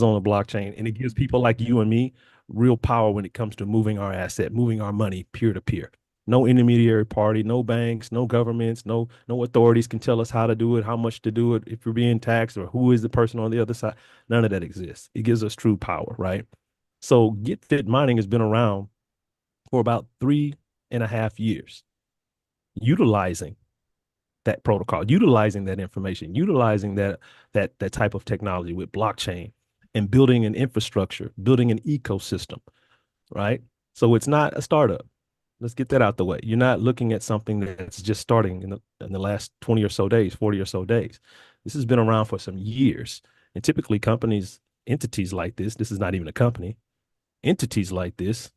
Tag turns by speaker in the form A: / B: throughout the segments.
A: on the blockchain, and it gives people like you and me real power when it comes to moving our asset, moving our money peer to peer. No intermediary party, no banks, no governments, no authorities can tell us how to do it, how much to do it, if we're being taxed, or who is the person on the other side. None of that exists. It gives us true power, right? So GetFit mining has been around for about 3.5 years, utilizing that protocol, utilizing that information, utilizing that type of technology with blockchain and building an infrastructure, building an ecosystem, right? So it's not a startup. Let's get that out the way. You're not looking at something that's just starting in the last 20 or so days, 40 or so days. This has been around for some years. And typically companies, entities like this is not even a company, entities like this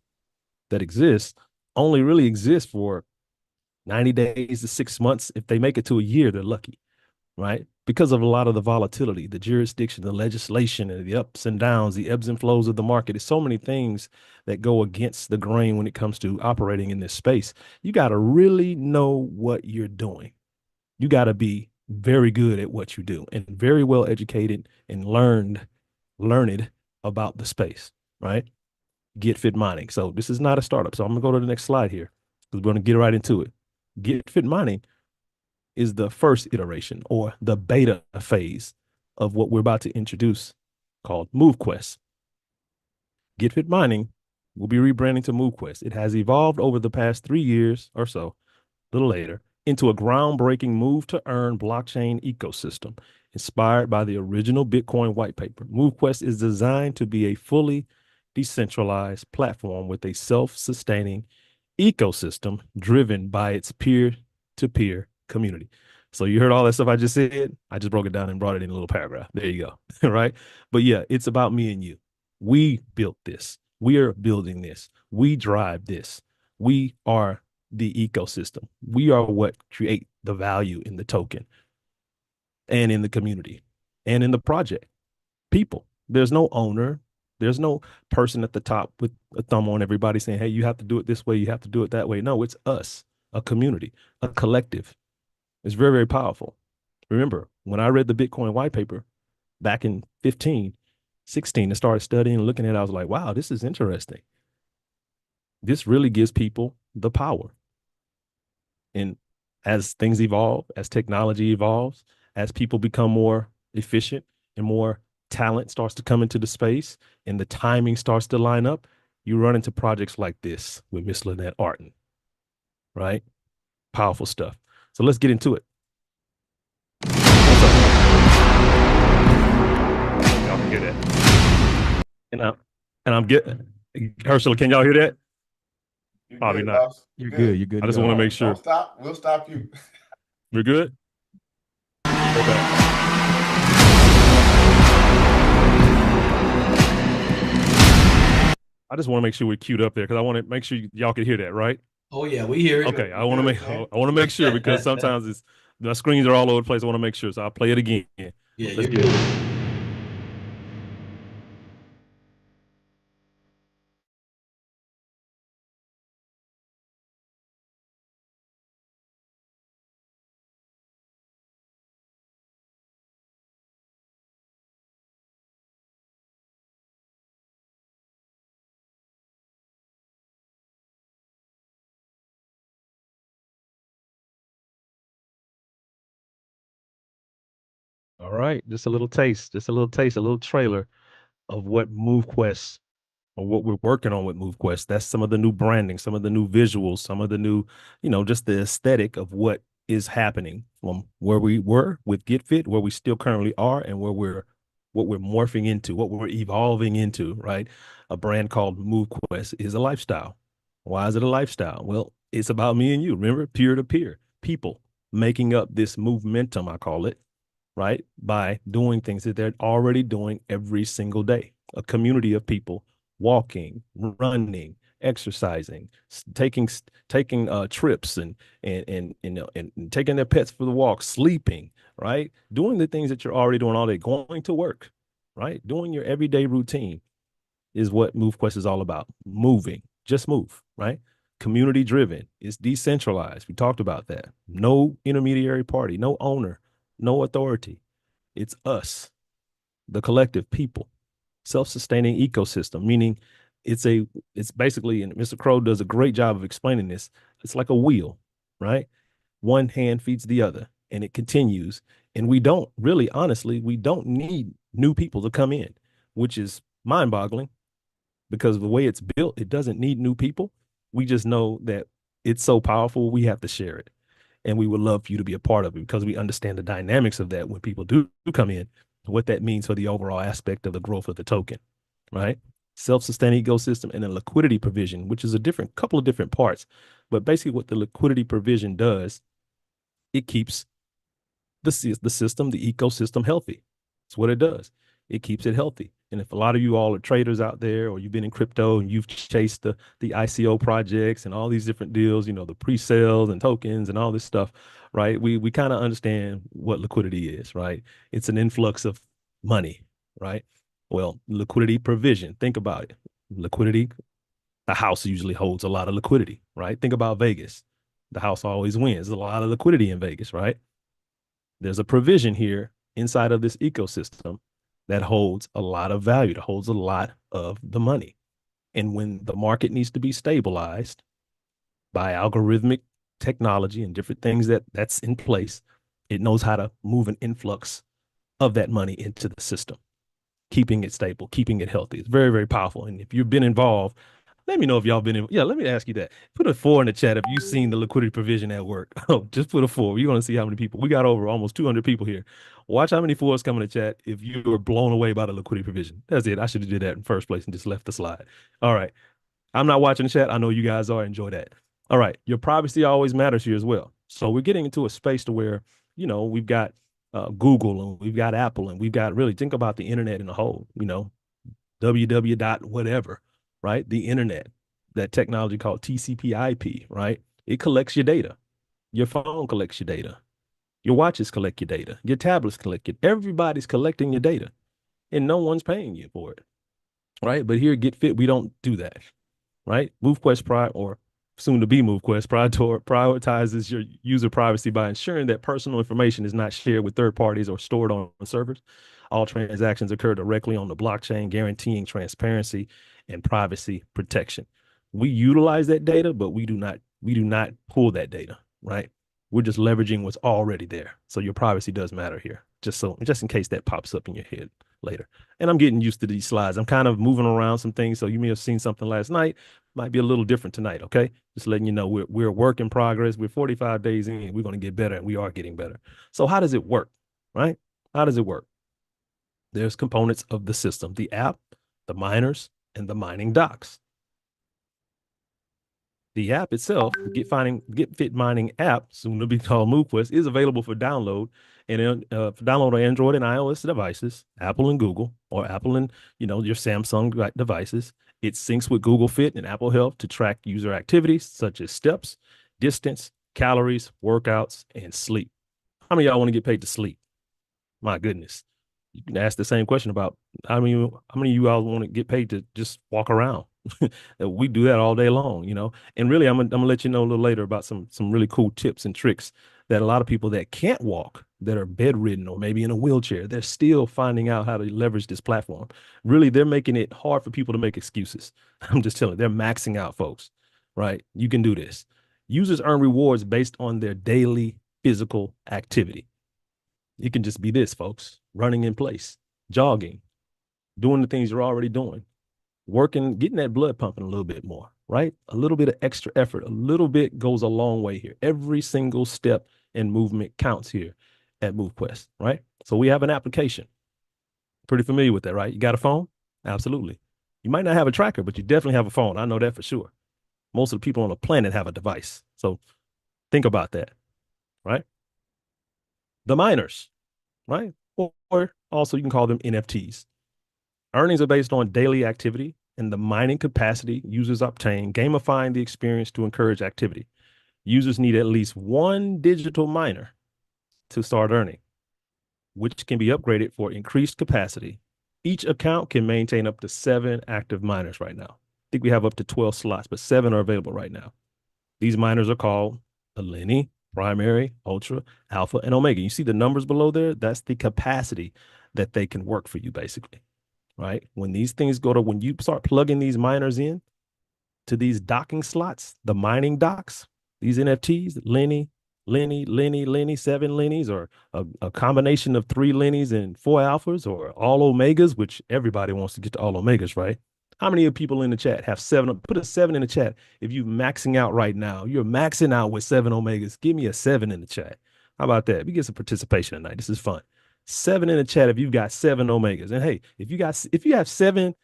A: that exist only really exist for 90 days to 6 months. If they make it to a year, they're lucky, right? Because of a lot of the volatility, the jurisdiction, the legislation, and the ups and downs, the ebbs and flows of the market. There's so many things that go against the grain when it comes to operating in this space. You got to really know what you're doing. You got to be very good at what you do and very well educated and learned about the space, right? GetFit mining. So this is not a startup. So I'm gonna go to the next slide here because we're gonna get right into it. GetFit mining is the first iteration or the beta phase of what we're about to introduce called MoveQuest. GetFit Mining will be rebranding to MoveQuest. It has evolved over the past 3 years or so, a little later, into a groundbreaking move to earn blockchain ecosystem inspired by the original Bitcoin white paper. MoveQuest is designed to be a fully decentralized platform with a self-sustaining ecosystem driven by its peer-to-peer community. So you heard all that stuff I just said. I just broke it down and brought it in a little paragraph. There you go. Right. But yeah, it's about me and you. We built this. We are building this. We drive this. We are the ecosystem. We are what create the value in the token and in the community and in the project. People. There's no owner. There's no person at the top with a thumb on everybody saying, hey, you have to do it this way. You have to do it that way. No, it's us, a community, a collective. It's very, very powerful. Remember, when I read the Bitcoin white paper back in 15, 16, and started studying and looking at it, I was like, wow, this is interesting. This really gives people the power. And as things evolve, as technology evolves, as people become more efficient and more talent starts to come into the space and the timing starts to line up, you run into projects like this with Miss Lynette Artin, right? Powerful stuff. So let's get into it. What's up? Y'all can hear that. And I'm getting Ursula, can y'all hear that?
B: You
A: Probably
B: good,
A: not.
B: boss? You
C: You're good.
B: good?
C: You're good
A: I
C: to
A: just
C: go.
A: want to make
B: Don't
A: sure.
B: stop. We'll stop you.
A: We're good. Go back. I just want to make sure we're queued up there because I want to make sure y'all can hear that, right?
C: Oh yeah, we hear
B: You
C: it.
B: good?
A: Okay, I
B: You
A: want to
B: good,
A: make
B: man?
A: I want to make sure because sometimes it's the screens are all over the place. I want to make sure, so I'll play it again.
C: Yeah,
A: Let's
C: you're
A: get into
C: good.
A: it. All right, just a little taste, a little trailer of what MoveQuest or what we're working on with MoveQuest. That's some of the new branding, some of the new visuals, some of the new, just the aesthetic of what is happening from where we were with GetFit, where we still currently are, and where we're what we're morphing into, what we're evolving into, right? A brand called MoveQuest is a lifestyle. Why is it a lifestyle? Well, it's about me and you. Remember, peer to peer, people making up this momentum, I call it, right? By doing things that they're already doing every single day. A community of people walking, running, exercising, taking trips and taking their pets for the walk, sleeping, right? Doing the things that you're already doing all day, going to work, right? Doing your everyday routine is what MoveQuest is all about. Moving, just move, right? Community driven. It's decentralized. We talked about that. No intermediary party, no owner, no authority. It's us, the collective people. Self-sustaining ecosystem, meaning it's a it's basically, and Mr. Crow does a great job of explaining this. It's like a wheel, right? One hand feeds the other and it continues. And we don't really, honestly, we don't need new people to come in, which is mind-boggling because the way it's built, it doesn't need new people. We just know that it's so powerful, we have to share it. And we would love for you to be a part of it because we understand the dynamics of that when people do come in, what that means for the overall aspect of the growth of the token, right? Self-sustaining ecosystem and a liquidity provision, which is a different couple of different parts. But basically, what the liquidity provision does, it keeps the system, the ecosystem healthy. That's what it does. It keeps it healthy. And if a lot of you all are traders out there, or you've been in crypto and you've chased the ICO projects and all these different deals, the pre-sales and tokens and all this stuff, right? We kind of understand what liquidity is, right? It's an influx of money, right? Well, liquidity provision. Think about it. Liquidity, the house usually holds a lot of liquidity, right? Think about Vegas. The house always wins. There's a lot of liquidity in Vegas, right? There's a provision here inside of this ecosystem that holds a lot of value, that holds a lot of the money. And when the market needs to be stabilized by algorithmic technology and different things that's in place, it knows how to move an influx of that money into the system, keeping it stable, keeping it healthy. It's very, very powerful. And if you've been involved, let me know if y'all been in. Yeah, let me ask you that. Put a 4 in the chat if you've seen the liquidity provision at work. Oh, just put a 4. You're going to see how many people. We got over almost 200 people here. Watch how many 4s come in the chat if you were blown away by the liquidity provision. That's it. I should have did that in first place and just left the slide. All right. I'm not watching the chat. I know you guys are. Enjoy that. All right. Your privacy always matters here as well. So we're getting into a space to where, we've got Google and we've got Apple and we've got, really think about the internet in a whole, www dot whatever, right? The internet, that technology called TCP/IP, right? It collects your data. Your phone collects your data. Your watches collect your data. Your tablets collect it. Everybody's collecting your data, and no one's paying you for it, right? But here at GetFit, we don't do that, right? MoveQuest Pride, or soon to be MoveQuest, prioritizes your user privacy by ensuring that personal information is not shared with third parties or stored on servers. All transactions occur directly on the blockchain, guaranteeing transparency and privacy protection. We utilize that data, but we do not pull that data, right? We're just leveraging what's already there. So your privacy does matter here, just in case that pops up in your head later. And I'm getting used to these slides. I'm kind of moving around some things. So you may have seen something last night, might be a little different tonight. Okay. Just letting you know we're a work in progress. We're 45 days in. We're going to get better, and we are getting better. So how does it work? Right? How does it work? There's components of the system, the app, the miners, and the mining docs. The app itself, the GetFit mining app, soon to be called MoveQuest, is available for download and for download on Android and iOS devices, Apple and Google, or Apple and your Samsung devices. It syncs with Google Fit and Apple Health to track user activities such as steps, distance, calories, workouts, and sleep. How many of y'all want to get paid to sleep? My goodness. You can ask the same question about how many of you all want to get paid to just walk around? We do that all day long. And really, I'm gonna let you know a little later about some really cool tips and tricks that a lot of people that can't walk, that are bedridden or maybe in a wheelchair, they're still finding out how to leverage this platform. Really, they're making it hard for people to make excuses. I'm just telling you, they're maxing out folks, right? You can do this. Users earn rewards based on their daily physical activity. It can just be this, folks: running in place, jogging, doing the things you're already doing, working, getting that blood pumping a little bit more, right? A little bit of extra effort, a little bit goes a long way here. Every single step and movement counts here at MoveQuest, right? So we have an application. Pretty familiar with that, right? You got a phone? Absolutely. You might not have a tracker, but you definitely have a phone. I know that for sure. Most of the people on the planet have a device. So think about that, right? The miners, right? Or also you can call them NFTs. Earnings are based on daily activity and the mining capacity users obtain, gamifying the experience to encourage activity. Users need at least one digital miner to start earning, which can be upgraded for increased capacity. Each account can maintain up to 7 active miners right now. I think we have up to 12 slots, but 7 are available right now. These miners are called Eleni, Primary, Ultra, Alpha, and Omega. You see the numbers below there? That's the capacity that they can work for you, basically. right? When these things when you start plugging these miners in to these docking slots, the mining docks, these NFTs, Lenny, 7 Lennies, or a combination of 3 Lennies and 4 alphas, or all Omegas, which everybody wants to get to all Omegas, right? How many of people in the chat have 7? Put a 7 in the chat. If you maxing out right now, you're maxing out with 7 Omegas. Give me a 7 in the chat. How about that? We get some participation tonight. This is fun. 7 in the chat if you've got 7 Omegas. And hey, if you have 7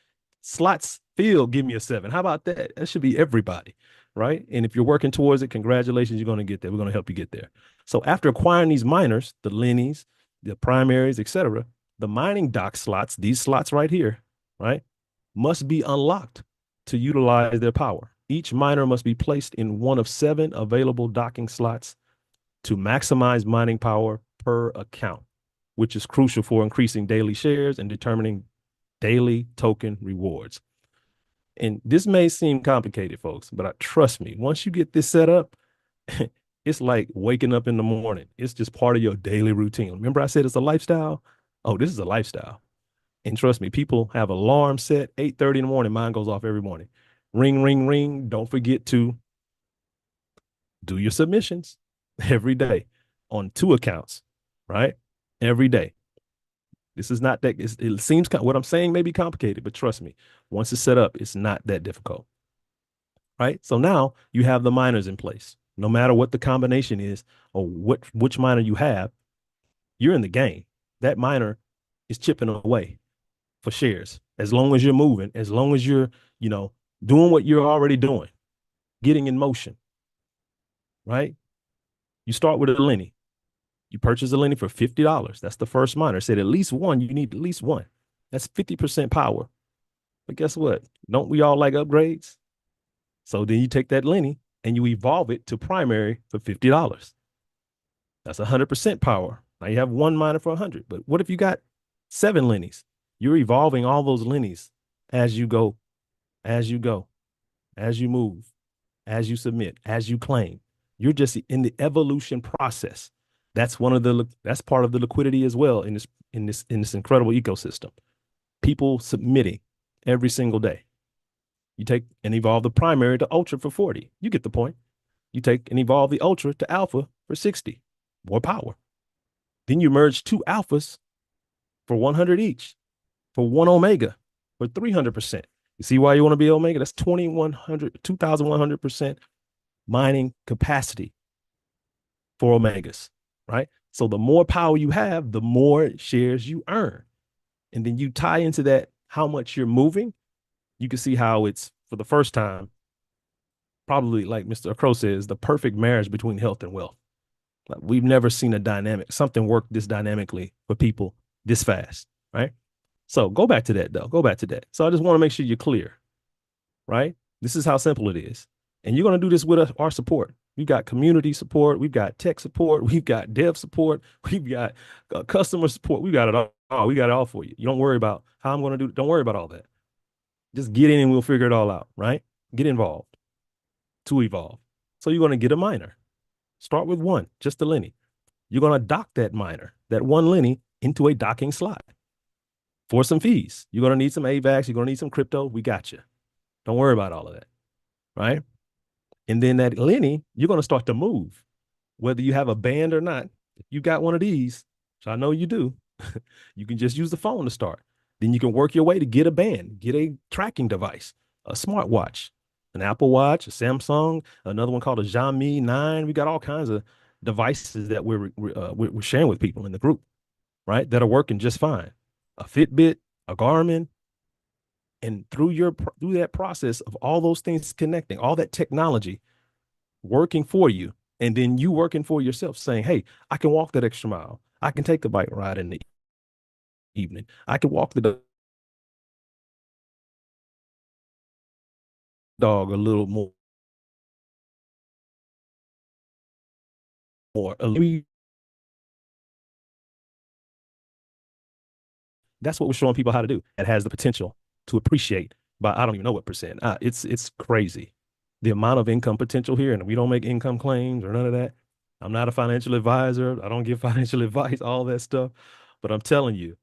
A: slots filled, give me a 7. How about that? That should be everybody, right? And if you're working towards it, congratulations, you're going to get there. We're going to help you get there. So after acquiring these miners, the Lennies, the primaries, etc., the mining dock slots, these slots right here, right, must be unlocked to utilize their power. Each miner must be placed in one of 7 available docking slots to maximize mining power per account, which is crucial for increasing daily shares and determining daily token rewards. And this may seem complicated, folks, but trust me, once you get this set up, it's like waking up in the morning. It's just part of your daily routine. Remember I said it's a lifestyle? Oh, this is a lifestyle. And trust me, people have alarms set 8:30 in the morning. Mine goes off every morning. Ring, ring, ring. Don't forget to do your submissions every day on 2 accounts, right? Every day. This is not that, it seems, what I'm saying may be complicated, but trust me, once it's set up, it's not that difficult, right? So now you have the miners in place. No matter what the combination is or which miner you have, you're in the game. That miner is chipping away for shares. As long as you're moving, as long as you're, doing what you're already doing, getting in motion, right? You start with a Lenny. You purchase a Lenny for $50. That's the first miner. Said at least one, you need at least one. That's 50% power. But guess what? Don't we all like upgrades? So then you take that Lenny and you evolve it to primary for $50. That's 100% power. Now you have one miner for 100. But what if you got 7 Lennies? You're evolving all those Lennies as you go, as you go, as you move, as you submit, as you claim. You're just in the evolution process. That's part of the liquidity as well in this incredible ecosystem. People submitting every single day. You take and evolve the primary to ultra for 40. You get the point. You take and evolve the ultra to alpha for 60. More power. Then you merge 2 alphas for 100 each, for 1 omega for 300%. You see why you want to be omega? That's 2,100% mining capacity for omegas, right? So the more power you have, the more shares you earn. And then you tie into that how much you're moving. You can see how it's, for the first time, probably, like Mr. Crow says, the perfect marriage between health and wealth. Like, we've never seen something work this dynamically for people this fast, right? So go back to that, though. Go back to that. So I just want to make sure you're clear, right? This is how simple it is. And you're going to do this with our support. We've got community support. We've got tech support. We've got dev support. We've got customer support. We got it all. We got it all for you. You don't worry about how I'm going to do it. Don't worry about all that. Just get in and we'll figure it all out, right? Get involved to evolve. So you're going to get a miner. Start with one, just a Lenny. You're going to dock that miner, that one Lenny, into a docking slot for some fees. You're going to need some AVAX. You're going to need some crypto. We got you. Don't worry about all of that, right? And then that Lenny, you're going to start to move, whether you have a band or not. If you got one of these, which I know you do, you can just use the phone to start. Then you can work your way to get a band, get a tracking device, a smartwatch, an Apple Watch, a Samsung, another one called a Xiaomi 9. We got all kinds of devices that we're sharing with people in the group, right? That are working just fine. A Fitbit, a Garmin, and through that process of all those things connecting, all that technology working for you, and then you working for yourself, saying, "Hey, I can walk that extra mile. I can take a bike ride in the evening. I can walk the dog a little more." That's what we're showing people how to do. That has the potential to appreciate by, I don't even know what percent. It's crazy, the amount of income potential here, and we don't make income claims or none of that. I'm not a financial advisor. I don't give financial advice, all that stuff. But I'm telling you,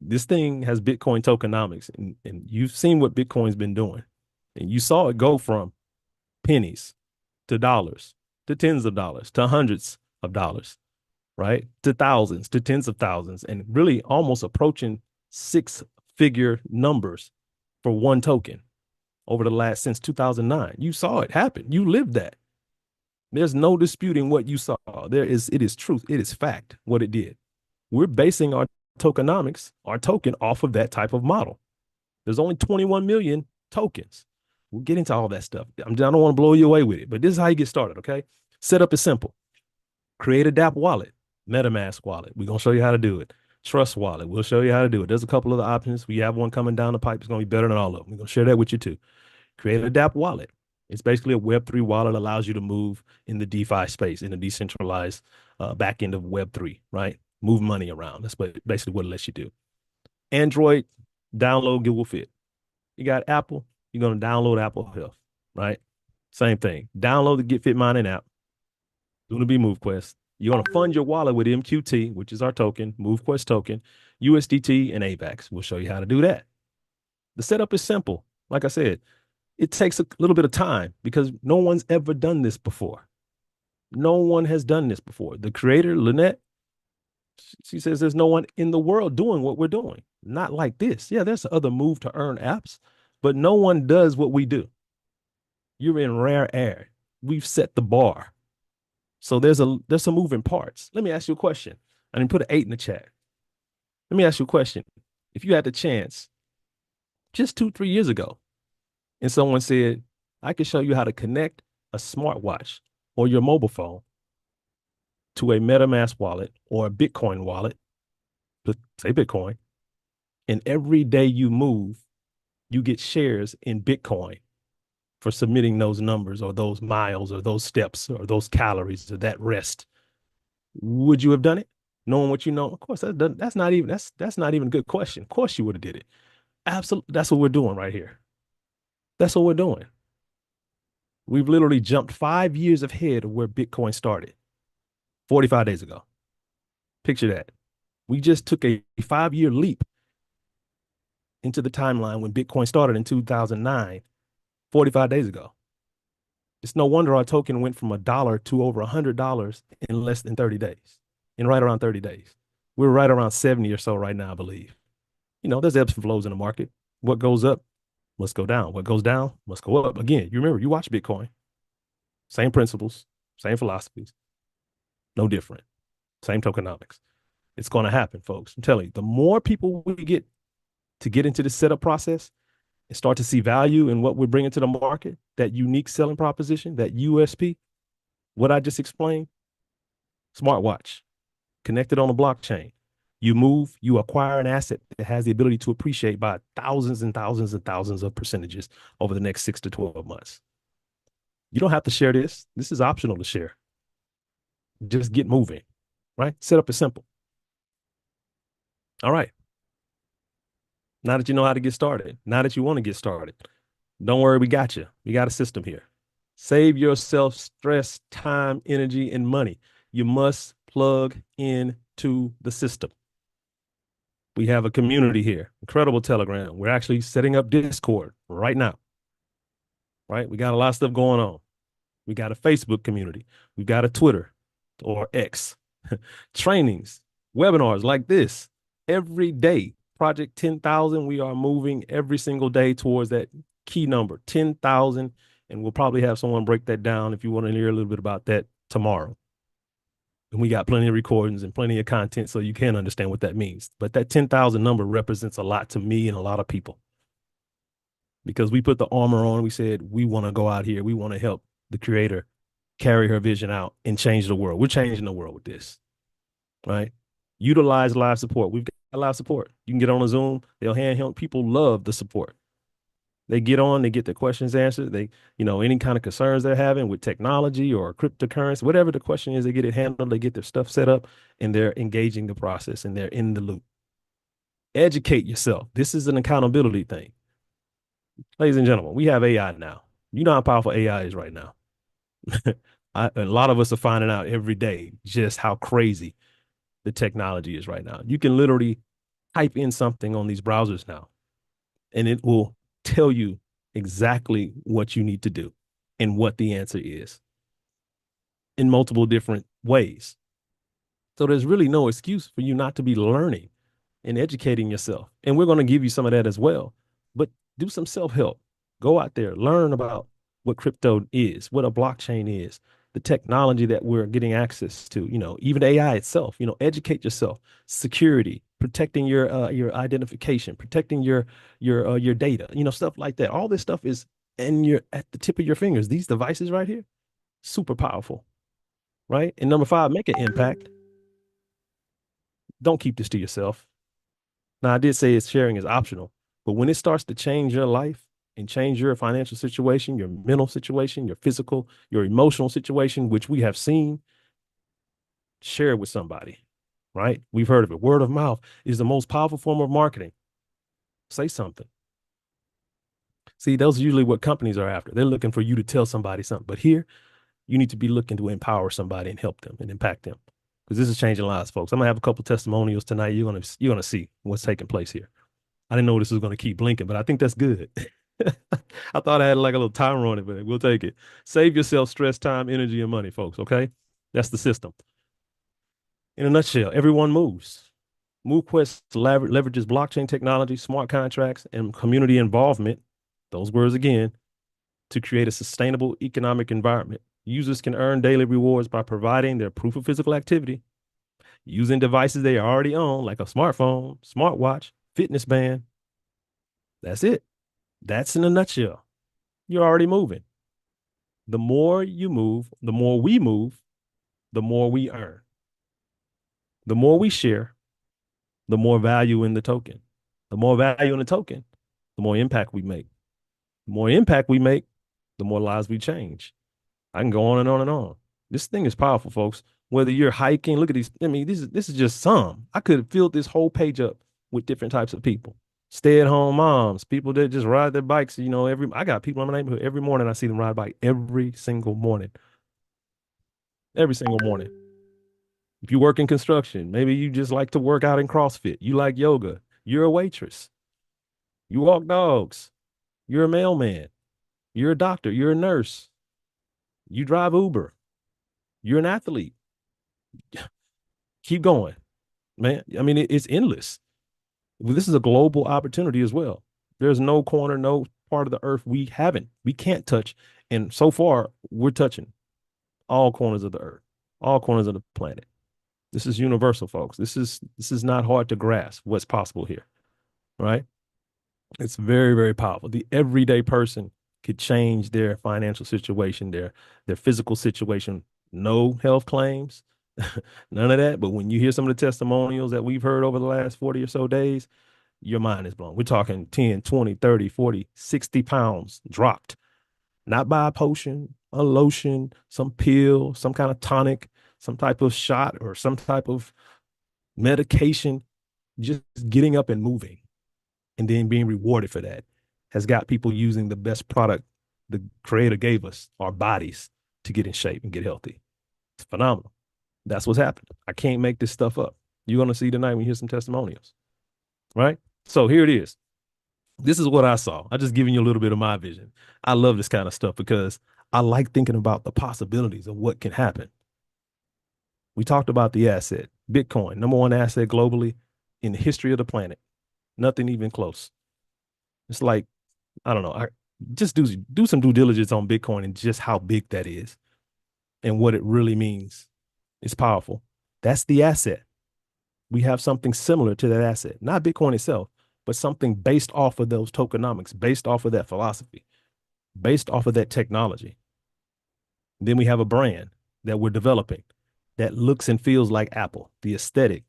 A: This thing has Bitcoin tokenomics, and you've seen what Bitcoin's been doing. And you saw it go from pennies to dollars to tens of dollars to hundreds of dollars, right? To thousands to tens of thousands, and really almost approaching six-figure numbers for one token over the last since 2009. You saw it happen. You lived that. There's no disputing what you saw. It is truth. It is fact what it did. We're basing our tokenomics, our token, off of that type of model. There's only 21 million tokens. We'll get into all that stuff. I don't want to blow you away with it, but this is how you get started, okay? Setup is simple. Create a DApp wallet, MetaMask wallet. We're going to show you how to do it. Trust wallet. We'll show you how to do it. There's a couple of the options. We have one coming down the pipe. It's going to be better than all of them. We're going to share that with you too. Create a DApp wallet. It's basically a Web3 wallet that allows you to move in the DeFi space, in the decentralized back end of Web3, right? Move money around. That's basically what it lets you do. Android, download GetFit. You got Apple, you're going to download Apple Health, right? Same thing. Download the GetFit mining app. It's going to be MoveQuest. You're going to fund your wallet with MQT, which is our token, MoveQuest token, USDT, and AVAX. We'll show you how to do that. The setup is simple. Like I said, it takes a little bit of time because no one's ever done this before. No one has done this before. The creator, Lynette, she says there's no one in the world doing what we're doing. Not like this. Yeah, there's other move to earn apps, but no one does what we do. You're in rare air. We've set the bar. So there's some moving parts. Let me ask you a question. I didn't put an 8 in the chat. Let me ask you a question. If you had the chance just 2-3 years ago, and someone said, I can show you how to connect a smartwatch or your mobile phone to a MetaMask wallet or a Bitcoin wallet, say Bitcoin, and every day you move, you get shares in Bitcoin for submitting those numbers or those miles or those steps or those calories or that rest. Would you have done it? Knowing what you know? Of course, that's not even a good question. Of course you would have did it. Absolutely. That's what we're doing right here. That's what we're doing. We've literally jumped 5 years ahead of where Bitcoin started 45 days ago. Picture that. We just took a 5-year leap into the timeline when Bitcoin started in 2009, 45 days ago. It's no wonder our token went from $1 to over $100 in less than 30 days, in right around 30 days. We're right around 70 or so right now, I believe. You know, there's ebbs and flows in the market. What goes up must go down. What goes down must go up. Again, you remember, you watch Bitcoin. Same principles, same philosophies, no different. Same tokenomics. It's going to happen, folks. I'm telling you, the more people we get into the setup process and start to see value in what we're bringing to the market, that unique selling proposition, that USP, what I just explained, smartwatch, connected on a blockchain. You move, you acquire an asset that has the ability to appreciate by thousands and thousands and thousands of percentages over the next 6 to 12 months. You don't have to share this. This is optional to share. Just get moving, right? Setup is simple. All right. Now that you know how to get started, now that you want to get started, don't worry, we got you. We got a system here. Save yourself stress, time, energy, and money. You must plug into the system. We have a community here, incredible Telegram. We're actually setting up Discord right now, right? We got a lot of stuff going on. We got a Facebook community. We've got a Twitter or X, trainings, webinars like this every day. Project 10,000, we are moving every single day towards that key number, 10,000. And we'll probably have someone break that down if you want to hear a little bit about that tomorrow. And we got plenty of recordings and plenty of content so you can understand what that means. But that 10,000 number represents a lot to me and a lot of people. Because we put the armor on, we said, we want to go out here. We want to help the creator carry her vision out and change the world. We're changing the world with this, right? Utilize live support. We've got live support. You can get on a Zoom. They'll handheld. People love the support. They get on, they get their questions answered. They, any kind of concerns they're having with technology or cryptocurrency, whatever the question is, they get it handled. They get their stuff set up and they're engaging the process and they're in the loop. Educate yourself. This is an accountability thing. Ladies and gentlemen, we have AI now. You know how powerful AI is right now. A lot of us are finding out every day just how crazy the technology is right now. You can literally Type in something on these browsers now, and it will tell you exactly what you need to do and what the answer is in multiple different ways. So there's really no excuse for you not to be learning and educating yourself. And we're going to give you some of that as well. But do some self help. Go out there, learn about what crypto is, what a blockchain is, the technology that we're getting access to, even AI itself, educate yourself, security, protecting your identification, protecting your data, stuff like that. All this stuff is and you're at the tip of your fingers. These devices right here, super powerful, right? And number five, make an impact. Don't keep this to yourself. Now, I did say it's sharing is optional, but when it starts to change your life and change your financial situation, your mental situation, your physical, your emotional situation, which we have seen, share it with somebody, right? We've heard of it. Word of mouth is the most powerful form of marketing. Say something. See, those are usually what companies are after. They're looking for you to tell somebody something. But here, you need to be looking to empower somebody and help them and impact them. Because this is changing lives, folks. I'm gonna have a couple testimonials tonight. You're gonna see what's taking place here. I didn't know this was going to keep blinking, but I think that's good. I thought I had like a little timer on it, but we'll take it. Save yourself stress, time, energy, and money, folks. Okay. That's the system. In a nutshell, everyone moves. MoveQuest leverages blockchain technology, smart contracts, and community involvement, those words again, to create a sustainable economic environment. Users can earn daily rewards by providing their proof of physical activity, using devices they already own, like a smartphone, smartwatch, fitness band. That's it. That's in a nutshell. You're already moving. The more you move, the more we move, the more we earn. The more we share, the more value in the token. The more value in the token, the more impact we make. The more impact we make, the more lives we change. I can go on and on and on. This thing is powerful, folks. Whether you're hiking, look at these. I mean, this is just some. I could have filled this whole page up with different types of people. Stay-at-home moms, people that just ride their bikes. I got people in my neighborhood every morning. I see them ride bike every single morning. Every single morning. If you work in construction, maybe you just like to work out in CrossFit. You like yoga. You're a waitress. You walk dogs. You're a mailman. You're a doctor. You're a nurse. You drive Uber. You're an athlete. Keep going, man. I mean, it's endless. This is a global opportunity as well. There's no corner, no part of the earth we can't touch. And so far, we're touching all corners of the earth, all corners of the planet. This is universal, folks. This is not hard to grasp what's possible here, right? It's very, very powerful. The everyday person could change their financial situation, their physical situation. No health claims, none of that. But when you hear some of the testimonials that we've heard over the last 40 or so days, your mind is blown. We're talking 10, 20, 30, 40, 60 pounds dropped, not by a potion, a lotion, some pill, some kind of tonic, some type of shot, or some type of medication. Just getting up and moving and then being rewarded for that has got people using the best product the creator gave us, our bodies, to get in shape and get healthy. It's phenomenal. That's what's happening. I can't make this stuff up. You're going to see tonight when you hear some testimonials, right? So here it is. This is what I saw. I just giving you a little bit of my vision. I love this kind of stuff because I like thinking about the possibilities of what can happen. We talked about the asset, Bitcoin, number one asset globally in the history of the planet. Nothing even close. It's like, I don't know. I just do some due diligence on Bitcoin and just how big that is and what it really means. It's powerful. That's the asset. We have something similar to that asset, not Bitcoin itself, but something based off of those tokenomics, based off of that philosophy, based off of that technology. Then we have a brand that we're developing that looks and feels like Apple, the aesthetic,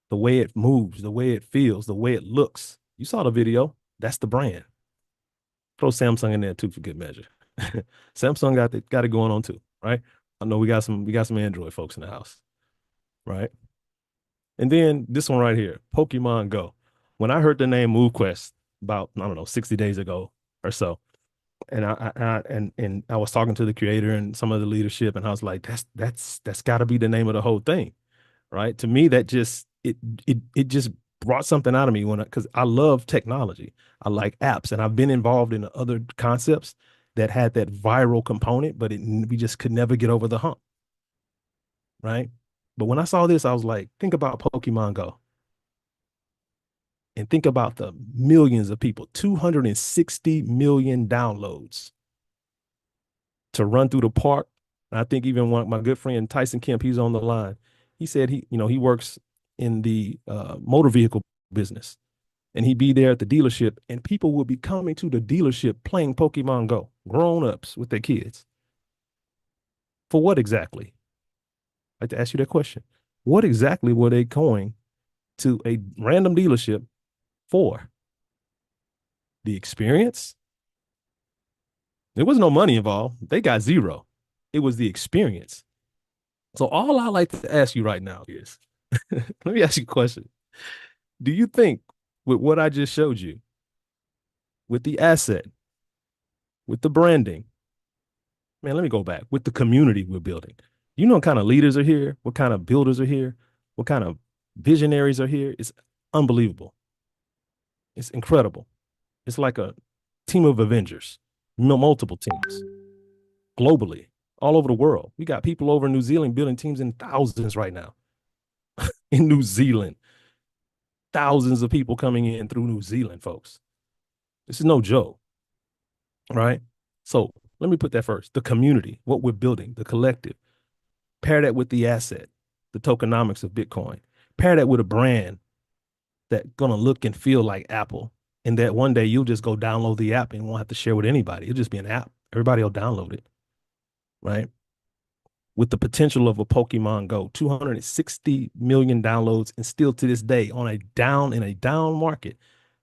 A: the way it moves, the way it feels, the way it looks. You saw the video. That's the brand. Throw Samsung in there too for good measure. Samsung got it going on too, right? I know we got some Android folks in the house, right? And then this one right here, Pokemon Go. When I heard the name MoveQuest about, I don't know, 60 days ago or so, and I was talking to the creator and some of the leadership, and I was like, that's got to be the name of the whole thing, right? To me, that just it just brought something out of me because I love technology. I like apps, and I've been involved in other concepts that had that viral component, but we just could never get over the hump, right? But when I saw this, I was like, think about Pokemon Go and think about the millions of people, 260 million downloads to run through the park. And I think even one my good friend Tyson Kemp, he's on the line. He said he works in the motor vehicle business, and he'd be there at the dealership, and people would be coming to the dealership playing Pokemon Go, grown ups with their kids. For what exactly? I'd like to ask you that question. What exactly were they going to a random dealership for? The experience? There was no money involved. They got zero. It was the experience. So all I like to ask you right now is, let me ask you a question. Do you think with what I just showed you, with the asset, with the branding, man, let me go back, with the community we're building, you know what kind of leaders are here, what kind of builders are here, what kind of visionaries are here? It's unbelievable. It's incredible. It's like a team of Avengers, multiple teams globally, all over the world. We got people over in New Zealand building teams in thousands right now. In New Zealand, thousands of people coming in through New Zealand, folks. This is no joke, right? So let me put that first. The community, what we're building, the collective. Pair that with the asset, the tokenomics of Bitcoin. Pair that with a brand that's gonna look and feel like Apple. And that one day you'll just go download the app and won't have to share with anybody. It'll just be an app. Everybody will download it, right? With the potential of a Pokemon Go, 260 million downloads, and still to this day on in a down market,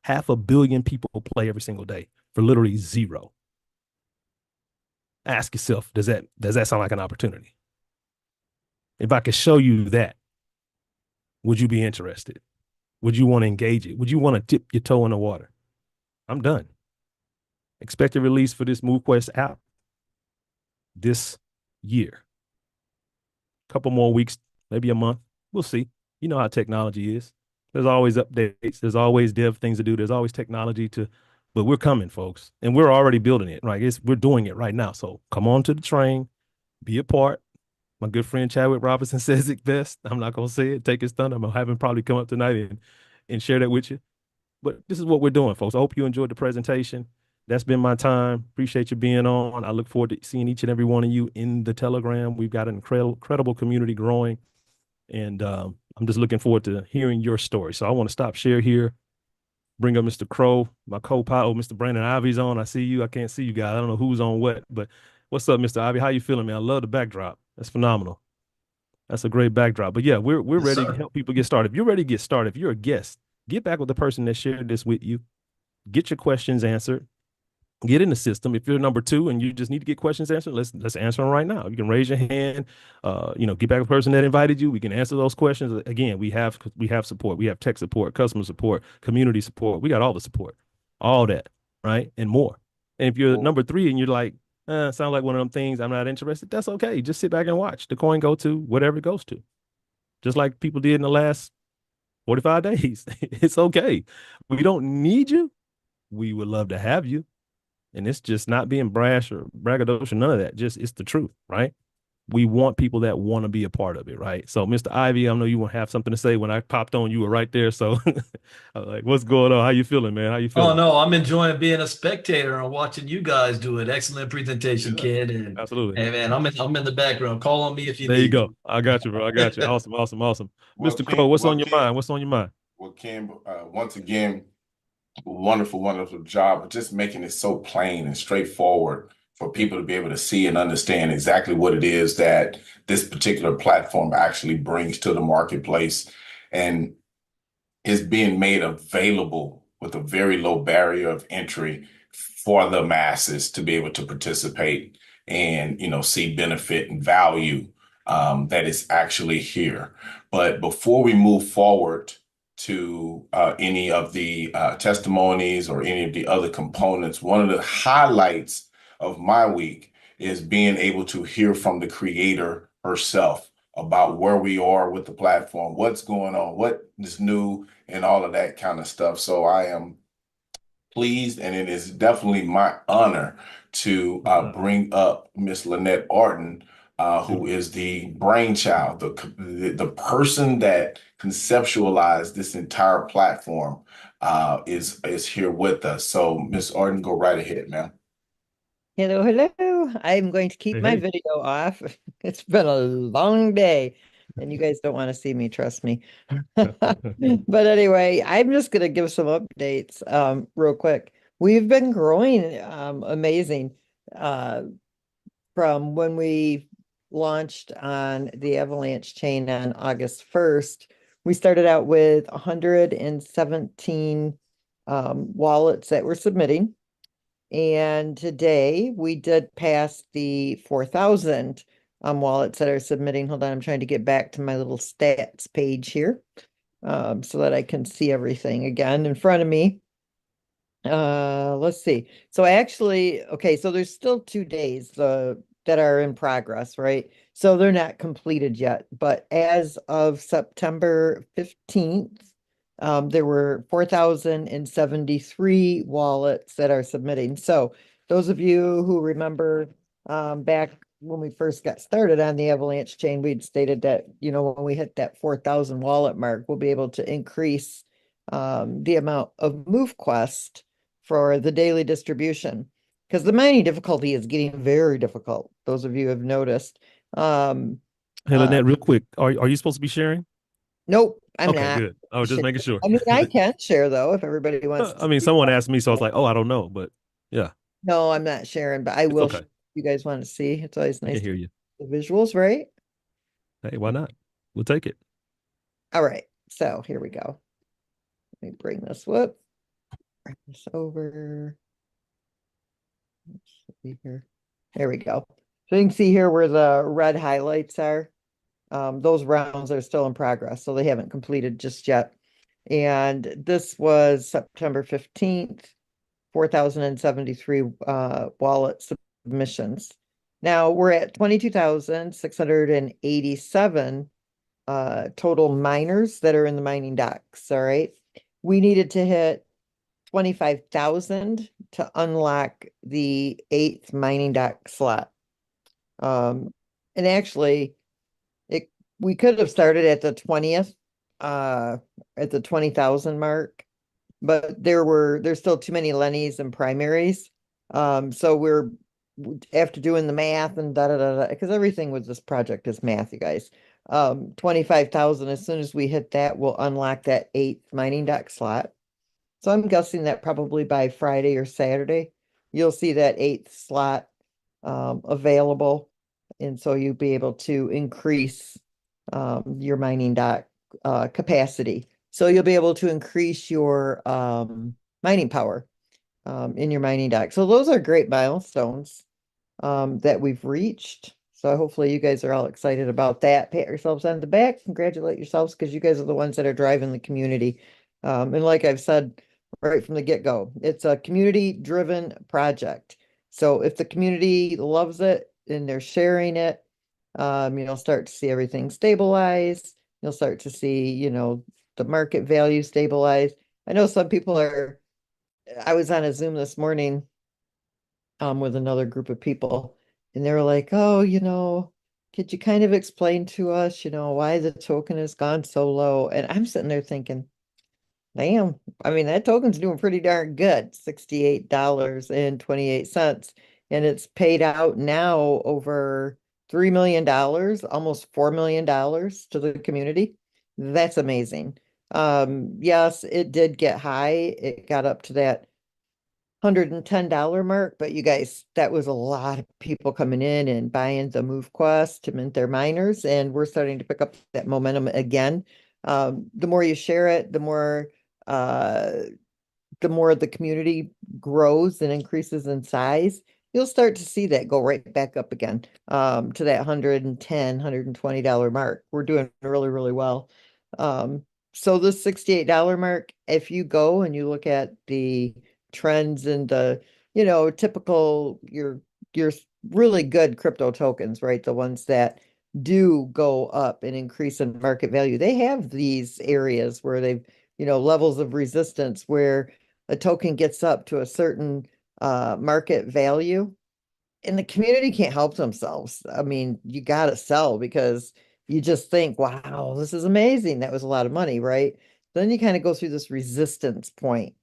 A: 500 million people play every single day for literally zero. Ask yourself, does that sound like an opportunity? If I could show you that, would you be interested? Would you want to engage it? Would you want to dip your toe in the water? I'm done. Expected release for this MoveQuest app this year. Couple more weeks, maybe a month. We'll see. You know how technology is. There's always updates. There's always dev things to do. There's always technology but we're coming, folks, and we're already building it. Right? We're doing it right now. So come on to the train, be a part. My good friend Chadwick Robinson says it best. I'm not gonna say it. Take his thunder. I'm gonna have him probably come up tonight and share that with you. But this is what we're doing, folks. I hope you enjoyed the presentation. That's been my time. Appreciate you being on. I look forward to seeing each and every one of you in the Telegram. We've got an incredible community growing, and I'm just looking forward to hearing your story. So I want to stop share here, bring up Mr. Crow, my co-pilot, Mr. Brandon Ivey's on. I see you. I can't see you guys. I don't know who's on what, but what's up, Mr. Ivey? How you feeling, man? I love the backdrop. That's phenomenal. That's a great backdrop. But yeah, we're
B: Yes,
A: ready to
B: sir.
A: help people get started. If you're ready to get started, if you're a guest, get back with the person that shared this with you. Get your questions answered. Get in the system. If you're number two and you just need to get questions answered, let's answer them right now. You can raise your hand. Get back to the person that invited you. We can answer those questions. Again, we have support. We have tech support, customer support, community support. We got all the support, all that, right, and more. And if you're
B: Well,
A: number three and you're like, sound like one of them things, I'm not interested. That's okay. Just sit back and watch the coin go to whatever it goes to, just like people did in the last 45 days. It's okay. We don't need you. We would love to have you. And it's just not being brash or braggadocious, none of that. Just it's the truth, right? We want people that want to be a part of it, right? So, Mr. Ivey, I know you want to have something to say. When I popped on, you were right there. So, I was like, what's going on? How you feeling, man? How you
C: Oh
A: feeling?
C: no, I'm enjoying being a spectator and watching you guys do it. Excellent presentation,
B: good.
C: kid. And
A: Absolutely.
C: hey man, I'm in the background. Call on me if you
A: There you
C: need
A: go. I got you, bro. I got you.
C: to.
A: Awesome, awesome, awesome.
B: Well,
A: Mr. Crow,
B: Ken,
A: what's
B: well,
A: on your
B: Ken,
A: mind? What's on your mind?
B: well, Ken, once again, wonderful, wonderful job of just making it so plain and straightforward for people to be able to see and understand exactly what it is that this particular platform actually brings to the marketplace. And is being made available with a very low barrier of entry for the masses to be able to participate and see benefit and value that is actually here. But before we move forward to any of the testimonies or any of the other components, one of the highlights of my week is being able to hear from the creator herself about where we are with the platform, what's going on, what is new, and all of that kind of stuff. So I am pleased, and it is definitely my honor to bring up Miss Lynette Orton, who is the brainchild, the person that conceptualized this entire platform, is here with us. So, Miss Orton, go right ahead, ma'am.
D: Hello, hello. I'm going to keep
A: Hey,
D: my
A: hey.
D: video off. It's been a long day, and you guys don't want to see me, trust me. But anyway, I'm just going to give some updates real quick. We've been growing amazing from when we launched on the Avalanche chain on August 1st. We started out with 117 wallets that were submitting. And today we did pass the 4,000 wallets that are submitting. Hold on, I'm trying to get back to my little stats page here so that I can see everything again in front of me. Let's see. So actually, okay, so there's still 2 days that are in progress, right? So they're not completed yet, but as of September 15th, there were 4,073 wallets that are submitting. So those of you who remember back when we first got started on the Avalanche chain, we'd stated that, when we hit that 4,000 wallet mark, we'll be able to increase the amount of MoveQuest for the daily distribution. Because the mining difficulty is getting very difficult. Those of you who have noticed.
A: Hey, Lynette, real quick, are you supposed to be sharing?
D: Nope, I'm
A: Okay,
D: not.
A: good. I was just making sure.
D: I mean, I can share though if everybody wants
A: I
D: to
A: mean,
D: see.
A: someone asked me, so I was like, oh, I don't know, but yeah,
D: No, I'm not sharing, but I
A: it's
D: will
A: okay.
D: share if you guys want to see. It's always
A: I
D: nice
A: can
D: to
A: hear
D: see
A: you.
D: the visuals, right?
A: Hey, why not? We'll take it.
D: All right. So here we go. Let me bring this over. Let's see here. There we go. So you can see here where the red highlights are. Those rounds are still in progress, so they haven't completed just yet. And this was September 15th, 4,073 wallet submissions. Now we're at 22,687 total miners that are in the mining docks. All right. We needed to hit 25,000 to unlock the 8th mining dock slot. And actually, we could have started at the 20th, at the 20,000 mark, but there's still too many Lennies and primaries. So we're after doing the math and da da da da, because everything with this project is math, you guys. 25,000, as soon as we hit that, we'll unlock that 8th mining dock slot. So I'm guessing that probably by Friday or Saturday, you'll see that 8th slot available. And so you'll be able to increase your mining dock capacity. So you'll be able to increase your mining power in your mining dock. So those are great milestones that we've reached. So hopefully you guys are all excited about that. Pat yourselves on the back, congratulate yourselves because you guys are the ones that are driving the community. And like I've said right from the get-go, it's a community-driven project. So if the community loves it and they're sharing it, you'll start to see everything stabilize. You'll start to see, the market value stabilize. I know some people I was on a Zoom this morning with another group of people, and they were like, oh, could you kind of explain to us, why the token has gone so low? And I'm sitting there thinking, damn, I mean, that token's doing pretty darn good, $68.28. And it's paid out now over $3 million, almost $4 million to the community. That's amazing. Yes, it did get high. It got up to that $110 mark, but you guys, that was a lot of people coming in and buying the Move Quest to mint their miners, and we're starting to pick up that momentum again. The more you share it, uh, the more the community grows and increases in size. You'll start to see that go right back up again to that $110, $120 mark. We're doing really, really well. So the $68 mark, if you go and you look at the trends and the, typical your really good crypto tokens, right? The ones that do go up and increase in market value, they have these areas where they've, levels of resistance where a token gets up to a certain market value and the community can't help themselves. I mean, you got to sell because you just think, wow, this is amazing. That was a lot of money, right? Then you kind of go through this resistance point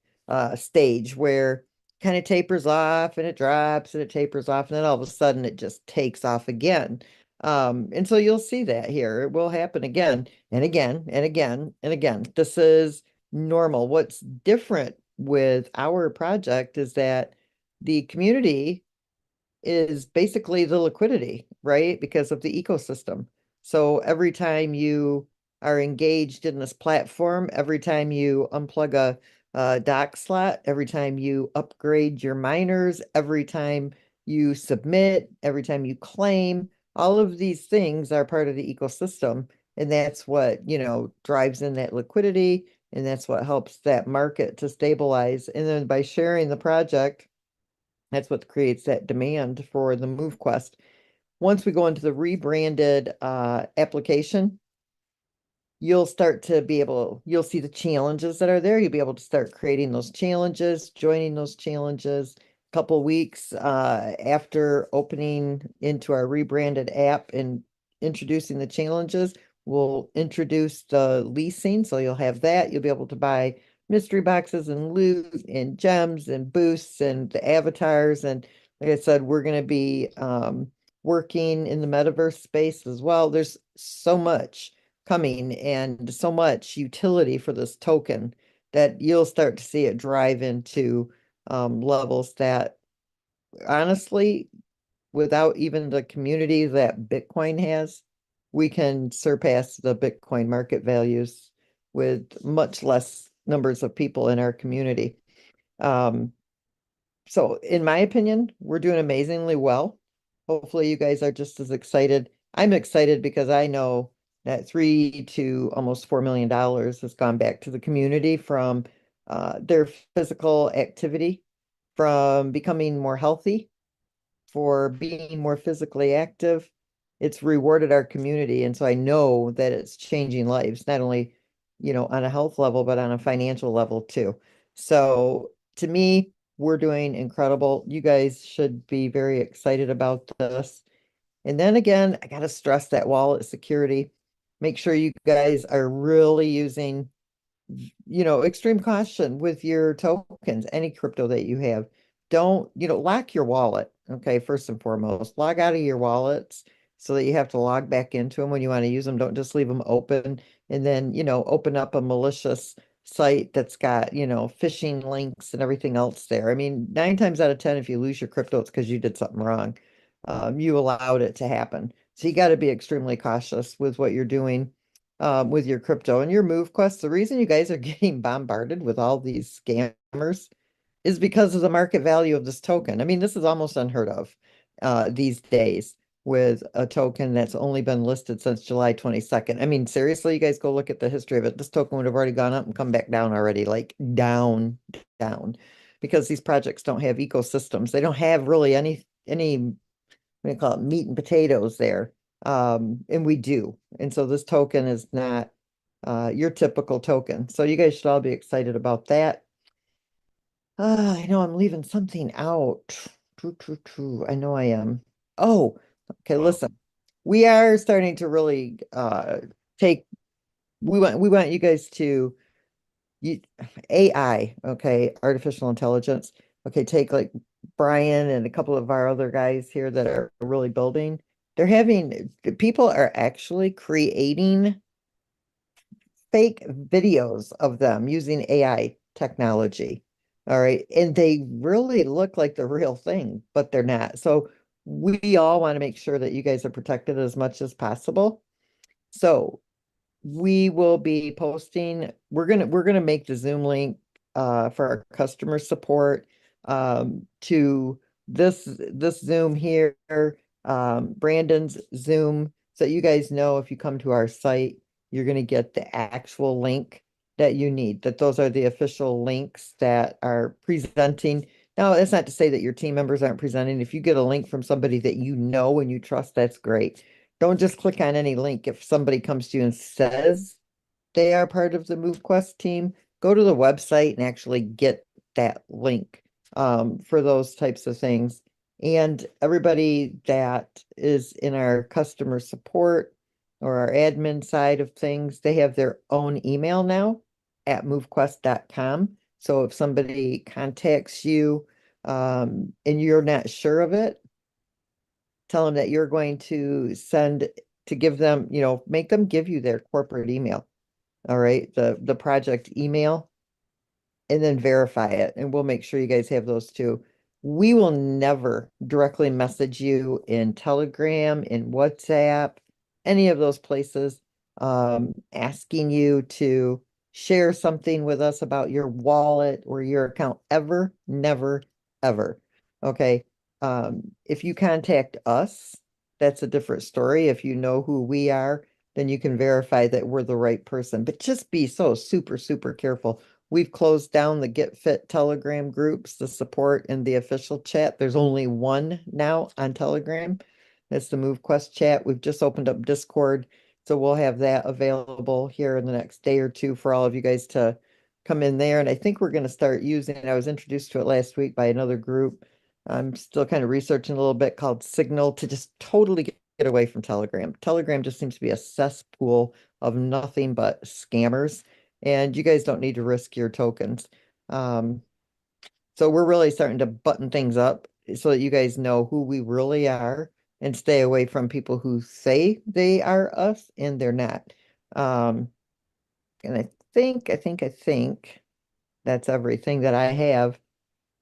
D: stage where kind of tapers off and it drops and it tapers off and then all of a sudden it just takes off again. And so you'll see that here. It will happen again and again and again and again. This is normal. What's different with our project is that the community is basically the liquidity, right? Because of the ecosystem. So every time you are engaged in this platform, every time you unplug a dock slot, every time you upgrade your miners, every time you submit, every time you claim, all of these things are part of the ecosystem. And that's what, drives in that liquidity. And that's what helps that market to stabilize. And then by sharing the project, that's what creates that demand for the Move Quest. Once we go into the rebranded application, you'll start to be able, you'll see the challenges that are there. You'll be able to start creating those challenges, joining those challenges. A couple weeks after opening into our rebranded app and introducing the challenges, we'll introduce the leasing. So you'll have that. You'll be able to buy mystery boxes and loot and gems and boosts and the avatars. And like I said, we're going to be working in the metaverse space as well. There's so much coming and so much utility for this token that you'll start to see it drive into levels that honestly, without even the community that Bitcoin has, we can surpass the Bitcoin market values with much less numbers of people in our community. So in my opinion, we're doing amazingly well. Hopefully you guys are just as excited. I'm excited because I know that 3 to almost $4 million has gone back to the community from their physical activity, from becoming more healthy, for being more physically active. It's rewarded our community. And so I know that it's changing lives, not only, on a health level, but on a financial level too. So to me, we're doing incredible. You guys should be very excited about this. And then again, I got to stress that wallet security. Make sure you guys are really using, extreme caution with your tokens, any crypto that you have. Don't, lock your wallet. Okay, first and foremost, log out of your wallets so that you have to log back into them when you want to use them. Don't just leave them open and then, open up a malicious site that's got, phishing links and everything else there. I mean, 9 times out of 10, if you lose your crypto, it's because you did something wrong. You allowed it to happen. So you got to be extremely cautious with what you're doing with your crypto and your move quests. The reason you guys are getting bombarded with all these scammers is because of the market value of this token. I mean, this is almost unheard of these days with a token that's only been listed since July 22nd. I mean, seriously, you guys go look at the history of it. This token would have already gone up and come back down already, like down, down, because these projects don't have ecosystems. They don't have really any, what do you call it, meat and potatoes there. And we do. And so this token is not your typical token. So you guys should all be excited about that. I know I'm leaving something out. True, true, true. I know I am. Oh, okay, listen. We are starting to really take we want you guys to you AI, okay, artificial intelligence. Okay, take like Brian and a couple of our other guys here that are really building. They're having people are actually creating fake videos of them using AI technology. All right. And they really look like the real thing, but they're not. So we all want to make sure that you guys are protected as much as possible. So we will be posting, we're gonna make the Zoom link for our customer support to this Zoom here, Brandon's Zoom, so you guys know if you come to our site, you're gonna get the actual link that you need, that those are the official links that are presenting. Now, that's not to say that your team members aren't presenting. If you get a link from somebody that you know and you trust, that's great. don't just click on any link. If somebody comes to you and says they are part of the MoveQuest team, go to the website and actually get that link for those types of things. And everybody that is in our customer support or our admin side of things, they have their own email now at movequest.com. So if somebody contacts you and you're not sure of it, tell them that you're going to send to give them, make them give you their corporate email. All right, the project email, and then verify it, and we'll make sure you guys have those too. We will never directly message you in Telegram, in WhatsApp, any of those places, asking you to share something with us about your wallet or your account ever, never, ever. Okay. If you contact us, that's a different story. If you know who we are, then you can verify that we're the right person. But just be so super, super careful. We've closed down the GetFit Telegram groups, the support and the official chat. There's only one now on Telegram. That's the MoveQuest chat. We've just opened up Discord. So we'll have that available here in the next day or two for all of you guys to come in there. And I think we're going to start using it. I was introduced to it last week by another group. I'm still kind of researching a little bit called Signal to just totally get away from Telegram. Telegram just seems to be a cesspool of nothing but scammers, and you guys don't need to risk your tokens. So we're really starting to button things up so that you guys know who we really are and stay away from people who say they are us and they're not. And I think that's everything that I have.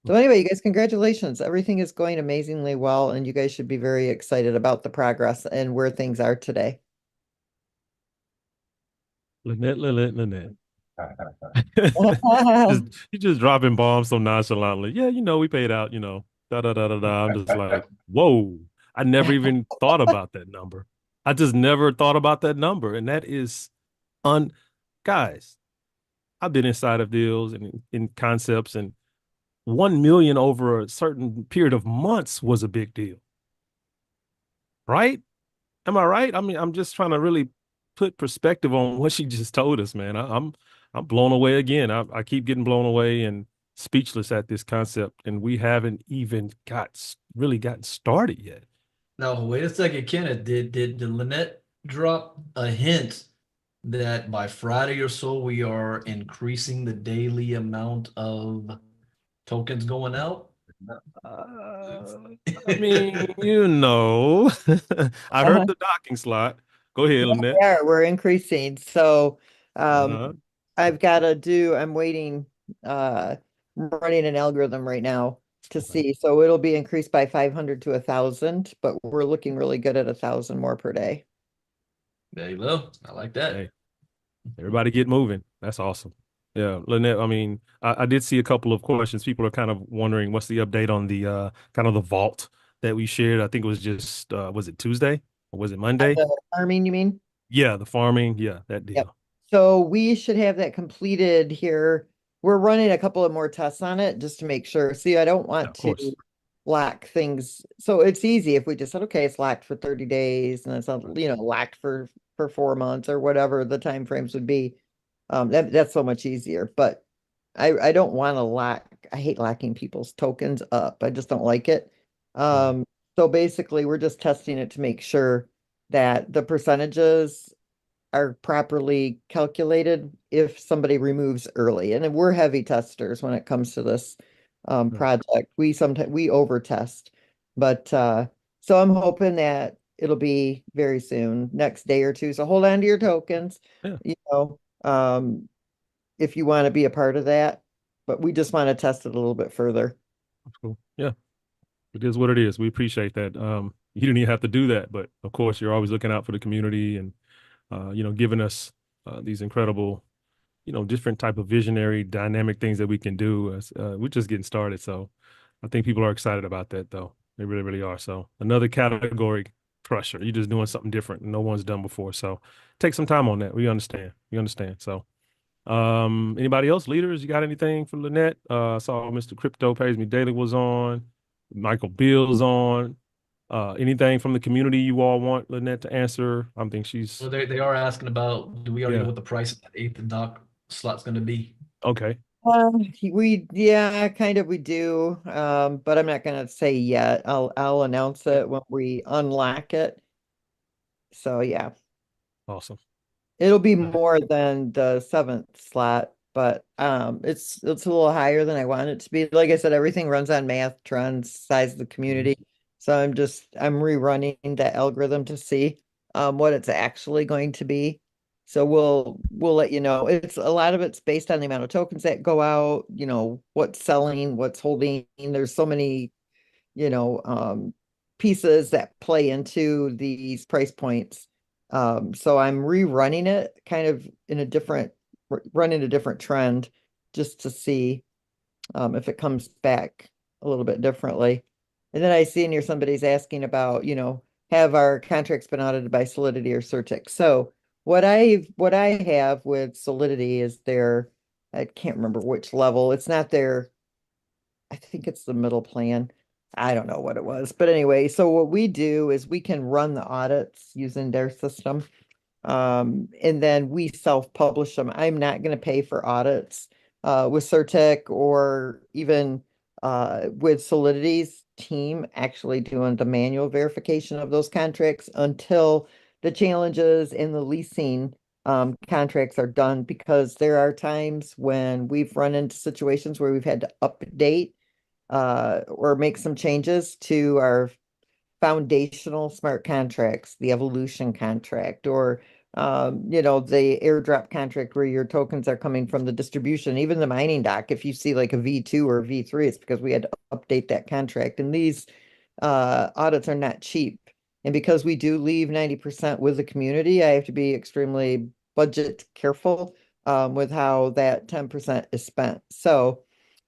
D: So anyway, you guys, congratulations. Everything is going amazingly well, and you guys should be very excited about the progress and where things are today.
A: Lynette. Just you just dropping bombs so nonchalantly. Yeah, we paid out, da da da da da. I'm just like, whoa. I never even thought about that number. I just never thought about that number. And that is guys, I've been inside of deals and in concepts, and 1 million over a certain period of months was a big deal. Right? Am I right? I mean, I'm just trying to really put perspective on what she just told us, man. I'm blown away again. I keep getting blown away and speechless at this concept, and we haven't even really gotten started yet.
C: Now, wait a second, Kenneth. Did Lynette drop a hint that by Friday or so we are increasing the daily amount of tokens going out?
A: Uh, I mean, I heard
D: Uh-huh.
A: the docking slot. Go ahead,
D: Yeah,
A: Lynette.
D: we're increasing. So
A: Uh-huh.
D: I'm waiting, running an algorithm right now to
A: Okay.
D: see. So it'll be increased by 500 to 1,000, but we're looking really good at 1,000 more per day.
C: There you go. I like that.
A: Hey, everybody get moving. That's awesome. Yeah, Lynette, I mean, I did see a couple of questions. People are kind of wondering what's the update on the kind of the vault that we shared. I think it was just was it Tuesday or was it Monday?
D: The farming, you mean?
A: Yeah, the farming. Yeah, that
D: Yep.
A: deal.
D: So we should have that completed here. We're running a couple of more tests on it just to make sure. See, I don't
A: Yeah,
D: want
A: of
D: to
A: course.
D: lock things. So it's easy if we just said, okay, it's locked for 30 days and it's not,
A: Right.
D: locked for 4 months or whatever the time frames would be. That's so much easier. But I don't want to lock. I hate locking people's tokens up. I just don't like it.
A: Right.
D: So basically we're just testing it to make sure that the percentages are properly calculated if somebody removes early. And then we're heavy testers when it comes to this
A: Right.
D: project. We over test. But so I'm hoping that it'll be very soon, next day or two. So hold on to your tokens,
A: Yeah,
D: you know, um, if you want to be a part of that. But we just want to test it a little bit further.
A: that's cool. Yeah, it is what it is. We appreciate that. You didn't even have to do that, but of course, you're always looking out for the community and giving us these incredible, different type of visionary, dynamic things that we can do. We're just getting started, so I think people are excited about that, though. They really, really are. So another category crusher. You're just doing something different no one's done before. So take some time on that. We understand. We understand. So anybody else, leaders, you got anything for Lynette? I saw Mr. Crypto Pays Me Daily was on. Michael Bill's on. Anything from the community you all want Lynette to answer? I think
C: So
A: she's
C: they are asking about, do we already know
A: yeah.
C: what the price of that eighth dock slot's going to be?
A: Okay.
D: Yeah, kind of we do. But I'm not gonna say yet. I'll announce it when we unlock it. So yeah,
A: Awesome.
D: it'll be more than the seventh slot, but it's a little higher than I want it to be. Like I said, everything runs on math, trends, size of the community. So I'm rerunning the algorithm to see what it's actually going to be. So we'll let you know. It's a lot of it's based on the amount of tokens that go out, what's selling, what's holding. There's so many, pieces that play into these price points. So I'm rerunning it kind of in a running a different trend just to see if it comes back a little bit differently. And then I see in here somebody's asking about, have our contracts been audited by Solidity or Certic? So what I have with Solidity is I can't remember which level. It's not their, I think it's the middle plan. I don't know what it was. But anyway, so what we do is we can run the audits using their system. And then we self-publish them. I'm not going to pay for audits with Certec or even with Solidity's team actually doing the manual verification of those contracts until the challenges in the leasing contracts are done, because there are times when we've run into situations where we've had to update or make some changes to our foundational smart contracts, the evolution contract, or the airdrop contract where your tokens are coming from the distribution, even the mining dock. If you see like a V2 or V3, it's because we had to update that contract. And these audits are not cheap. And because we do leave 90% with the community, I have to be extremely budget careful with how that 10% is spent. So,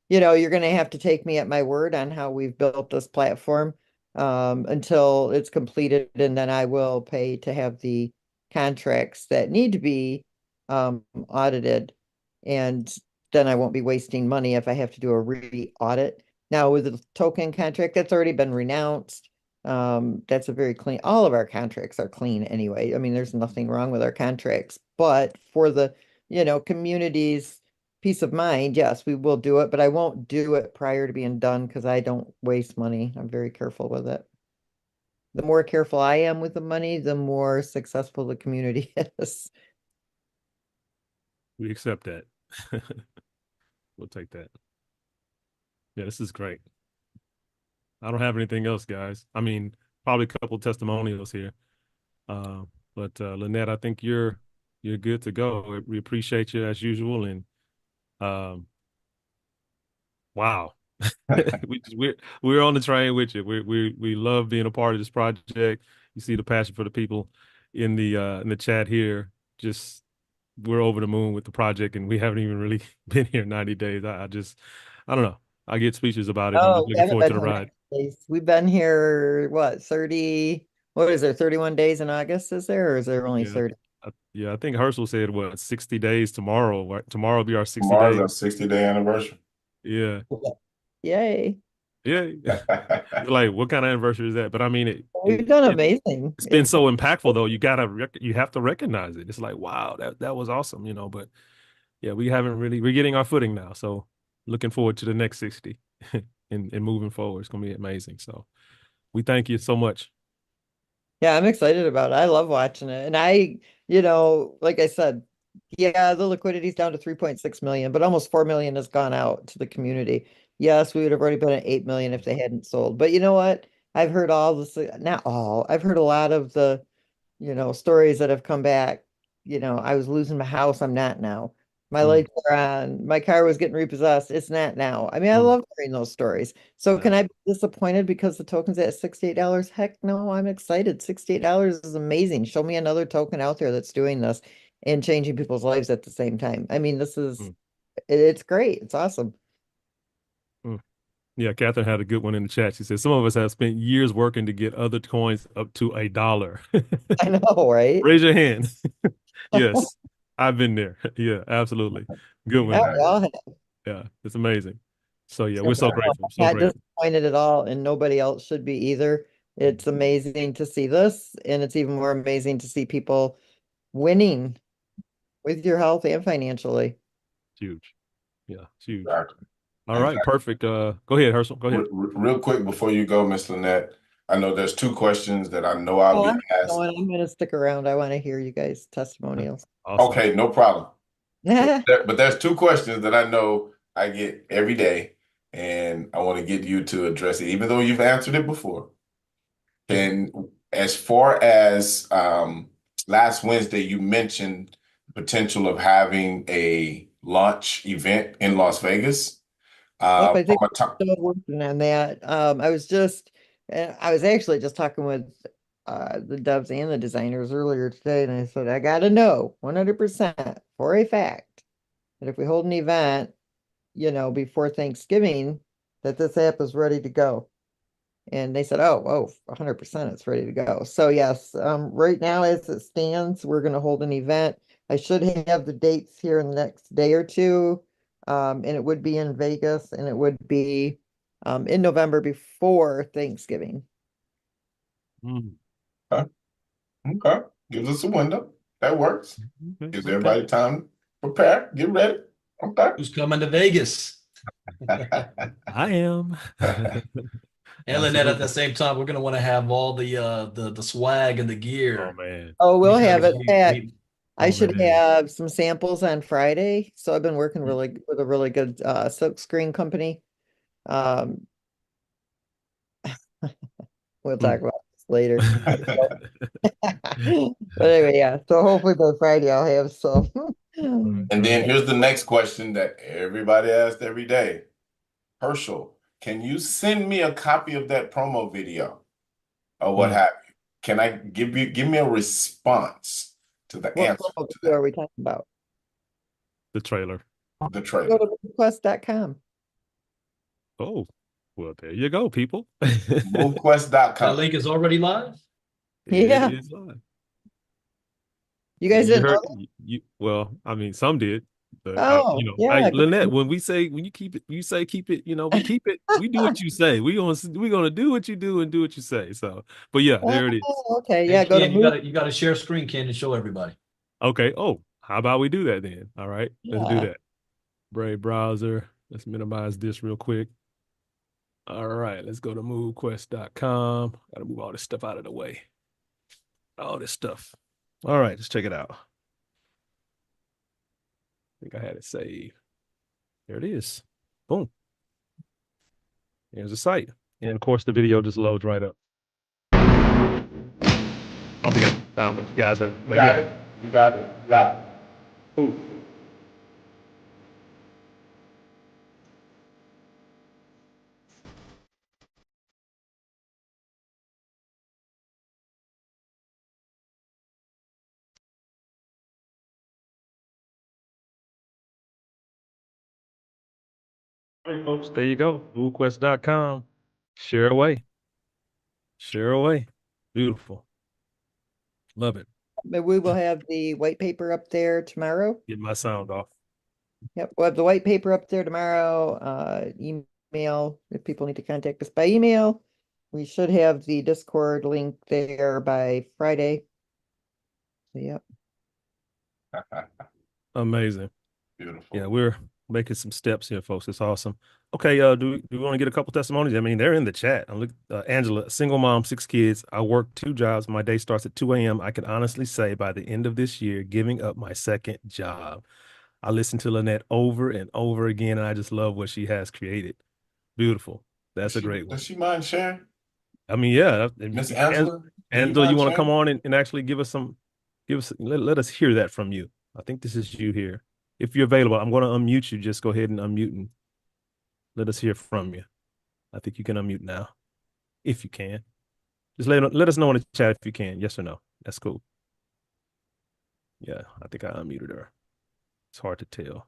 D: you're going to have to take me at my word on how we've built this platform until it's completed, and then I will pay to have the contracts that need to be audited, and then I won't be wasting money if I have to do a re-audit. Now, with the token contract, that's already been renounced. That's a very clean, all of our contracts are clean anyway. I mean, there's nothing wrong with our contracts, but for the, communities peace of mind, yes, we will do it, but I won't do it prior to being done because I don't waste money. I'm very careful with it. The more careful I am with the money, the more successful the community is.
A: We accept that. We'll take that. Yeah, this is great. I don't have anything else, guys. I mean, probably a couple testimonials here. Uh, but Lynette, I think you're good to go. We appreciate you as usual, and um, wow, we're on the train with you. We love being a part of this project. You see the passion for the people in the chat here. Just we're over the moon with the project, and we haven't even really been here 90 days. I don't know. I get speeches about it. I'm just
D: Oh, we
A: looking
D: haven't
A: forward
D: been
A: to the
D: here
A: ride.
D: 90 days. We've been here, what, 30, what is there, 31 days in August, is there, or is there only
A: Yeah,
D: 30?
A: yeah. I think Herschel said what 60 days tomorrow. Right? Tomorrow will be our 60
B: Tomorrow's
A: days.
B: our 60-day anniversary.
A: Yeah,
D: Yay.
A: yeah. Like, what kind of anniversary is that? But I mean,
D: We've done amazing.
A: it's been so impactful though. You have to recognize it. It's like, wow, that was awesome, But yeah, we haven't really. We're getting our footing now. So looking forward to the next 60 and moving forward. It's gonna be amazing. So we thank you so much.
D: Yeah, I'm excited about it. I love watching it. And like I said, yeah, the liquidity's down to 3.6 million, but almost 4 million has gone out to the community. Yes, we would have already been at 8 million if they hadn't sold. But you know what? I've heard all this, not all, I've heard a lot of the stories that have come back. I was losing my house. I'm not now. My
A: Mm,
D: lights are on. My car was getting repossessed. It's not now. I mean, I
A: mm,
D: love hearing those stories. So
A: yeah.
D: can I be disappointed because the token's at $68? Heck no, I'm excited. $68 is amazing. Show me another token out there that's doing this and changing people's lives at the same time. I mean,
A: Mm,
D: it's great. It's awesome.
A: mm. Yeah, Catherine had a good one in the chat. She said some of us have spent years working to get other coins up to $1.
D: I know, right?
A: Raise your hand. Yes, I've been there. Yeah, absolutely. Good
D: Yeah,
A: one.
D: we all have.
A: Yeah, it's amazing. So yeah,
D: So
A: we're so
D: no,
A: grateful.
D: I'm
A: So
D: not
A: grateful.
D: disappointed at all, and nobody else should be either. It's amazing to see this, and it's even more amazing to see people winning with your health and financially.
A: Huge. Yeah, it's huge.
B: Exactly.
A: All right, perfect. Go ahead, Herschel. Go ahead.
B: Real quick before you go, Miss Lynette, I know there's two questions that I know I'll
D: Oh,
B: get
D: I'm
B: asked.
D: I'm gonna stick around. I want to hear you guys' testimonials.
A: Awesome.
B: Okay, no problem.
D: Oh,
B: But there's two questions that I know I get every day, and I want to get you to address it, even though you've answered it before. And as far as last Wednesday, you mentioned the potential of having a launch event in Las Vegas.
D: I
B: From
D: think
B: a time,
D: we're still working on that. I was actually just talking with the devs and the designers earlier today, and I said I gotta know 100% for a fact that if we hold an event, before Thanksgiving, that this app is ready to go. And they said, oh, 100% it's ready to go. So yes, right now as it stands, we're going to hold an event. I should have the dates here in the next day or two. And it would be in Vegas, and it would be in November before Thanksgiving.
A: Mm,
B: okay, okay, gives us a window. That works.
A: okay,
B: Gives
A: okay.
B: everybody time to prepare, get ready. Okay.
C: Who's coming to Vegas?
A: I am.
C: And Lynette, at the
A: Absolutely.
C: same time, we're gonna want to have all the swag and the
A: Oh
C: gear
A: man.
D: Oh, we'll have
C: because
D: it back. I
A: Oh
D: should
A: man.
D: have some samples on Friday. So I've been working really with a really good silk screen company. Um, we'll
A: Hmm.
D: talk about this later. But anyway, yeah. So hopefully by Friday I'll have some.
A: Right,
B: And then
A: right.
B: here's the next question that everybody asks every day. Herschel, can you send me a copy of that promo video or what
A: Hmm.
B: have you? Can I give me a response to the
D: What
B: answer
D: promo
B: to
D: video
B: that?
D: are we talking about?
A: The trailer.
B: The
D: Go
B: trailer.
D: to request.com.
A: Oh, well, there you go, people.
C: that
B: MoveQuest.com.
C: link is already live.
A: It
D: Yeah.
A: is live.
D: You
A: Yeah,
D: guys
A: you
D: didn't know
A: heard
D: that?
A: well, I mean, some did, but
D: Oh, yeah.
A: Lynette, when we say when you keep it, you say keep it, we keep it, we do what you say. We gonna do what you do and do what you say. So, but yeah, there it is.
D: Oh, okay.
C: Hey
D: Yeah. Go to
C: Ken,
D: move.
C: you gotta share screen, Ken, and show everybody.
A: Okay. Oh, how about we do that then? All right, let's do
D: Yeah.
A: that. Brave browser. Let's minimize this real quick. All right, let's go to movequest.com. Gotta move all this stuff out of the way. All this stuff. All right, let's check it out. I think I had it saved. There it is. Boom. Here's the site. And of course, the video just loads right up. I don't think I found it, guys. But
B: Got
A: yeah.
B: it? You got it. You got it.
A: Ooh. All right, folks, there you go. MoveQuest.com. Share away. Share away. Beautiful. Love it.
D: But we will have the white paper up there tomorrow.
A: Get my sound off.
D: Yep. We'll have the white paper up there tomorrow. Email if people need to contact us by email. We should have the Discord link there by Friday. So, yep.
A: Amazing.
B: Beautiful.
A: Yeah, we're making some steps here, folks. It's awesome. Okay, do we want to get a couple testimonies? I mean, they're in the chat. Look, Angela, single mom, 6 kids. I work 2 jobs. My day starts at 2 a.m. I can honestly say by the end of this year, giving up my second job. I listen to Lynette over and over again, and I just love what she has created. Beautiful. That's a great
B: Does
A: one.
B: she mind sharing?
A: I mean, yeah.
B: Miss Angela, do you
A: Angela, you
B: mind
A: want to come
B: sharing?
A: on and actually let us hear that from you. I think this is you here. If you're available, I'm going to unmute you. Just go ahead and unmute and let us hear from you. I think you can unmute now, if you can. Just let us know in the chat if you can. Yes or no. That's cool. Yeah, I think I unmuted her. It's hard to tell.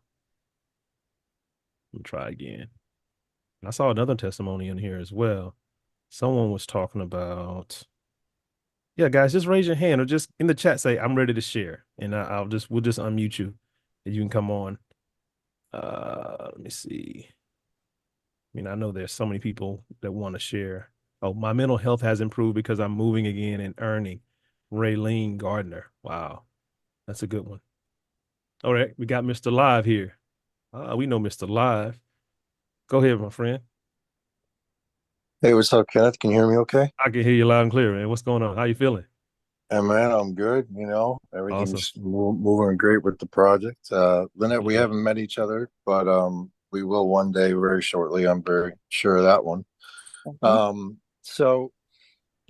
A: Let me try again. And I saw another testimony in here as well. Someone was talking about, yeah, guys, just raise your hand or just in the chat say, I'm ready to share. And we'll just unmute you and you can come on. Let me see. I mean, I know there's so many people that want to share. Oh, my mental health has improved because I'm moving again and earning. Raylene Gardner. Wow. That's a good one. All right. We got Mr. Live here. We know Mr. Live. Go ahead, my friend.
E: Hey, what's up, Kenneth? Can you hear me okay?
A: I can hear you loud and clear, man. What's going on? How you feeling?
E: And man, I'm good.
A: Awesome.
E: Everything's moving great with the project. Lynette, we
A: Yeah.
E: haven't met each other, but we will one day very shortly. I'm very sure of that one. So,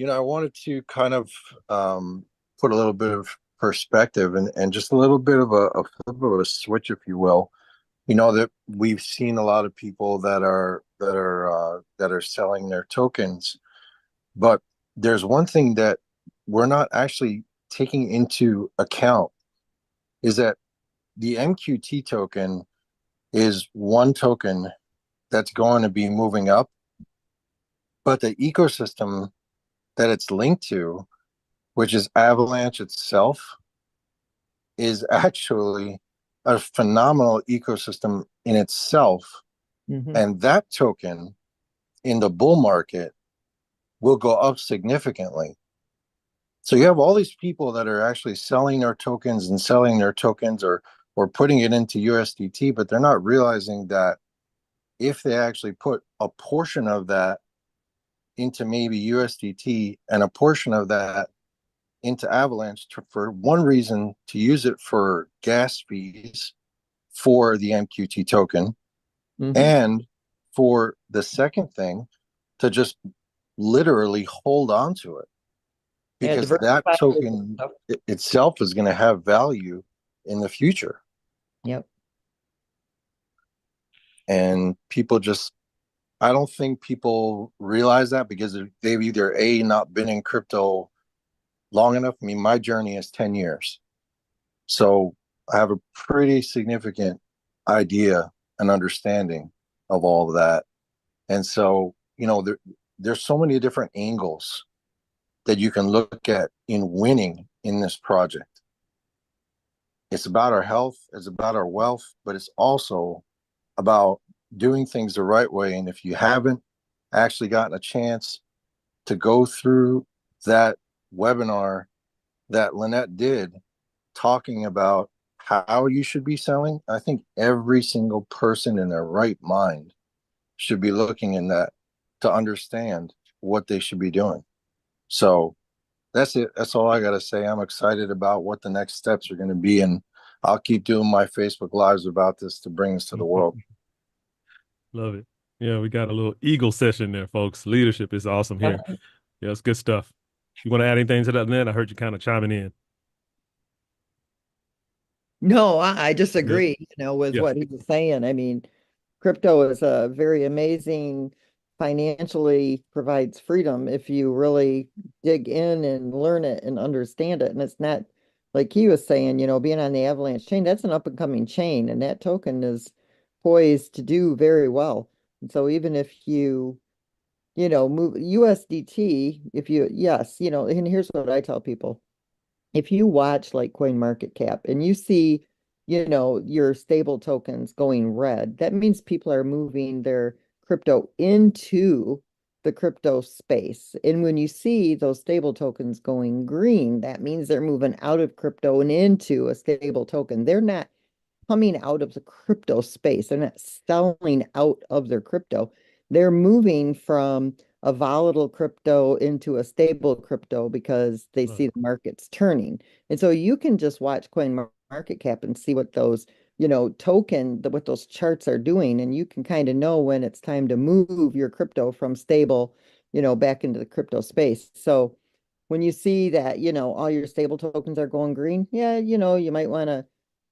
E: I wanted to kind of put a little bit of perspective and just a little bit of a flip of a switch, if you will. That we've seen a lot of people that are selling their tokens. But there's one thing that we're not actually taking into account is that the MQT token is one token that's going to be moving up, but the ecosystem that it's linked to, which is Avalanche itself, is actually a phenomenal ecosystem in itself. And that token in the bull market will go up significantly. So you have all these people that are actually selling their tokens and selling their tokens or putting it into USDT, but they're not realizing that if they actually put a portion of that into maybe USDT and a portion of that into Avalanche for one reason to use it for gas fees for the MQT token, and for the second thing to just literally hold on to it, because that token itself is going to have value in the future.
D: Yep.
E: And I don't think people realize that because they've either not been in crypto long enough. I mean, my journey is 10 years. So I have a pretty significant idea and understanding of all of that. And so, there's so many different angles that you can look at in winning in this project. It's about our health, it's about our wealth, but it's also about doing things the right way. And if you haven't actually gotten a chance to go through that webinar that Lynette did talking about how you should be selling, I think every single person in their right mind should be looking in that to understand what they should be doing. So that's it. That's all I got to say. I'm excited about what the next steps are going to be. And I'll keep doing my Facebook Lives about this to bring this to the world.
A: Love it. Yeah, we got a little eagle session there, folks. Leadership is awesome here. Yeah, it's good stuff. You want to add anything to that, Lynn? I heard you kind of chiming in.
D: No, I just
A: Good.
D: agree, with
A: Yeah.
D: what he was saying. I mean, crypto is a very amazing, financially provides freedom if you really dig in and learn it and understand it. And it's not like he was saying, being on the Avalanche chain, that's an up and coming chain, and that token is poised to do very well. And so even if you, move USDT, yes, and here's what I tell people. If you watch like CoinMarketCap and you see, your stable tokens going red, that means people are moving their crypto into the crypto space. And when you see those stable tokens going green, that means they're moving out of crypto and into a stable token. They're not coming out of the crypto space. They're not selling out of their crypto. They're moving from a volatile crypto into a stable crypto because they see the markets turning. And so you can just watch CoinMarketCap and see what those, what those charts are doing. And you can kind of know when it's time to move your crypto from stable, back into the crypto space. So when you see that, all your stable tokens are going green, yeah, you might want to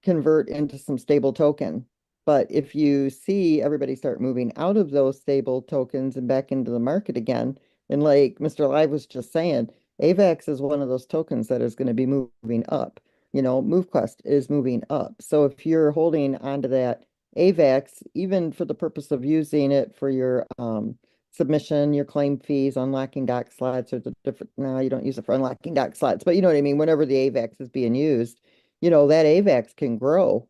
D: convert into some stable token. But if you see everybody start moving out of those stable tokens and back into the market again, and like Mr. Live was just saying, AVAX is one of those tokens that is going to be moving up. MoveQuest is moving up. So if you're holding onto that AVAX, even for the purpose of using it for your submission, your claim fees, unlocking doc slots, or the different, no, you don't use it for unlocking doc slots, but you know what I mean? Whenever the AVAX is being used, that AVAX can grow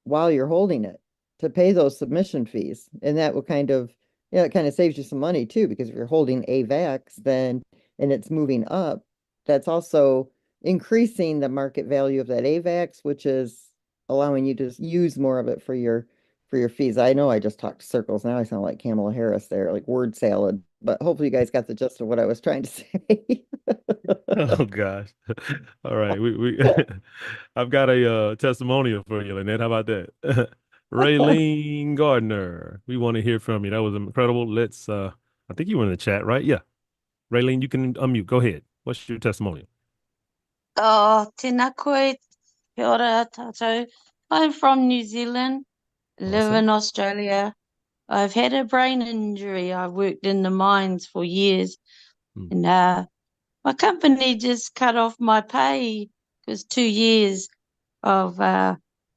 D: while you're holding it to pay those submission fees. And that will kind of Yeah, it kind of saves you some money too, because if you're holding AVAX, then and it's moving up, that's also increasing the market value of that AVAX, which is allowing you to use more of it for your fees. I know I just talked circles. Now I sound like Kamala Harris there, like word salad. But hopefully you guys got the gist of what I was trying to say.
A: Oh gosh. All right. We I've got a testimonial for you, Lynette. How about that? Raylene Gardner. We want to hear from you. That was incredible. Let's I think you were in the chat, right? Yeah. Raylene, you can unmute. Go ahead. What's your testimonial?
F: Tēnā koe, kia ora tātou. I'm from New Zealand, live
A: Awesome.
F: in Australia. I've had a brain injury. I've worked in the mines for years,
A: Hmm.
F: and my company just cut off my pay because 2 years of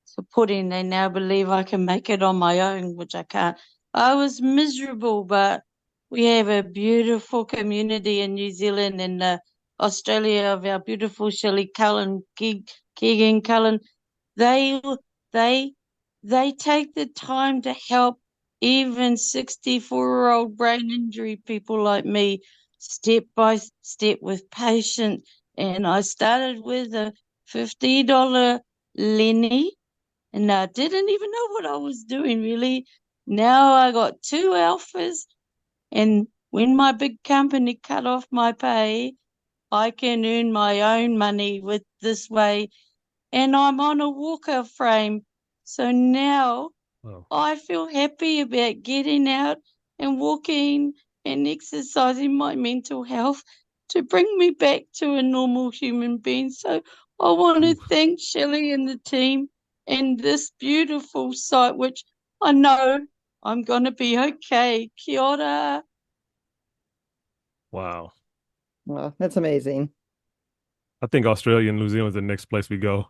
F: supporting. They now believe I can make it on my own, which I can't. I was miserable, but we have a beautiful community in New Zealand and Australia of our beautiful Shelley Cullen, Keegan Cullen. They they they take the time to help even 64-year-old brain injury people like me step by step with patience. And I started with a $50 Lenny, and I didn't even know what I was doing really. Now I got two alphas, and when my big company cut off my pay, I can earn my own money with this way, and I'm on a walker frame. So now
A: Wow.
F: I feel happy about getting out and walking and exercising my mental health to bring me back to a normal human being. So I want to
A: Ooh.
F: thank Shelley and the team and this beautiful site, which I know I'm going to be okay. Kia ora.
A: Wow.
D: Well, that's amazing.
A: I think Australia and New Zealand is the next place we go.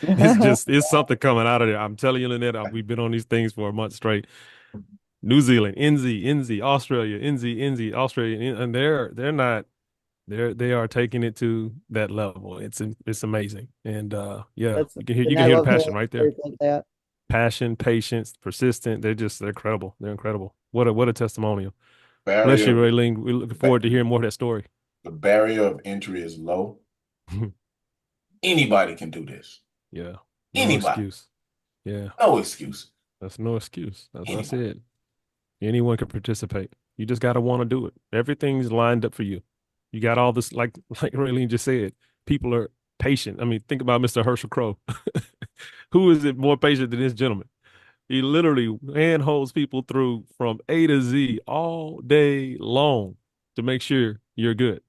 A: It's something coming out of there. I'm telling you, Lynette, we've been on these things for a month straight. New Zealand, NZ, Australia, NZ, Australia, and they're not they are taking it to that level. It's amazing. And yeah,
D: That's
A: you
D: and
A: can
D: I
A: hear the
D: love
A: passion
D: hearing
A: right there.
D: stories like that.
A: Passion, patience, persistent. They're incredible. They're incredible. What a testimonial. Bless you,
B: Barrier,
A: Raylene. We're looking forward to hearing more of that story.
B: the barrier of entry is low. Anybody can do this.
A: Yeah. No
B: Anybody.
A: excuse. Yeah.
B: No excuse.
A: That's no excuse. That's what I
B: Anybody.
A: said. Anyone can participate. You just got to want to do it. Everything's lined up for you. You got all this, like Raylene just said, people are patient. I mean, think about Mr. Herschel Crow. Who is it more patient than this gentleman? He literally handholds people through from A to Z all day long to make sure you're good,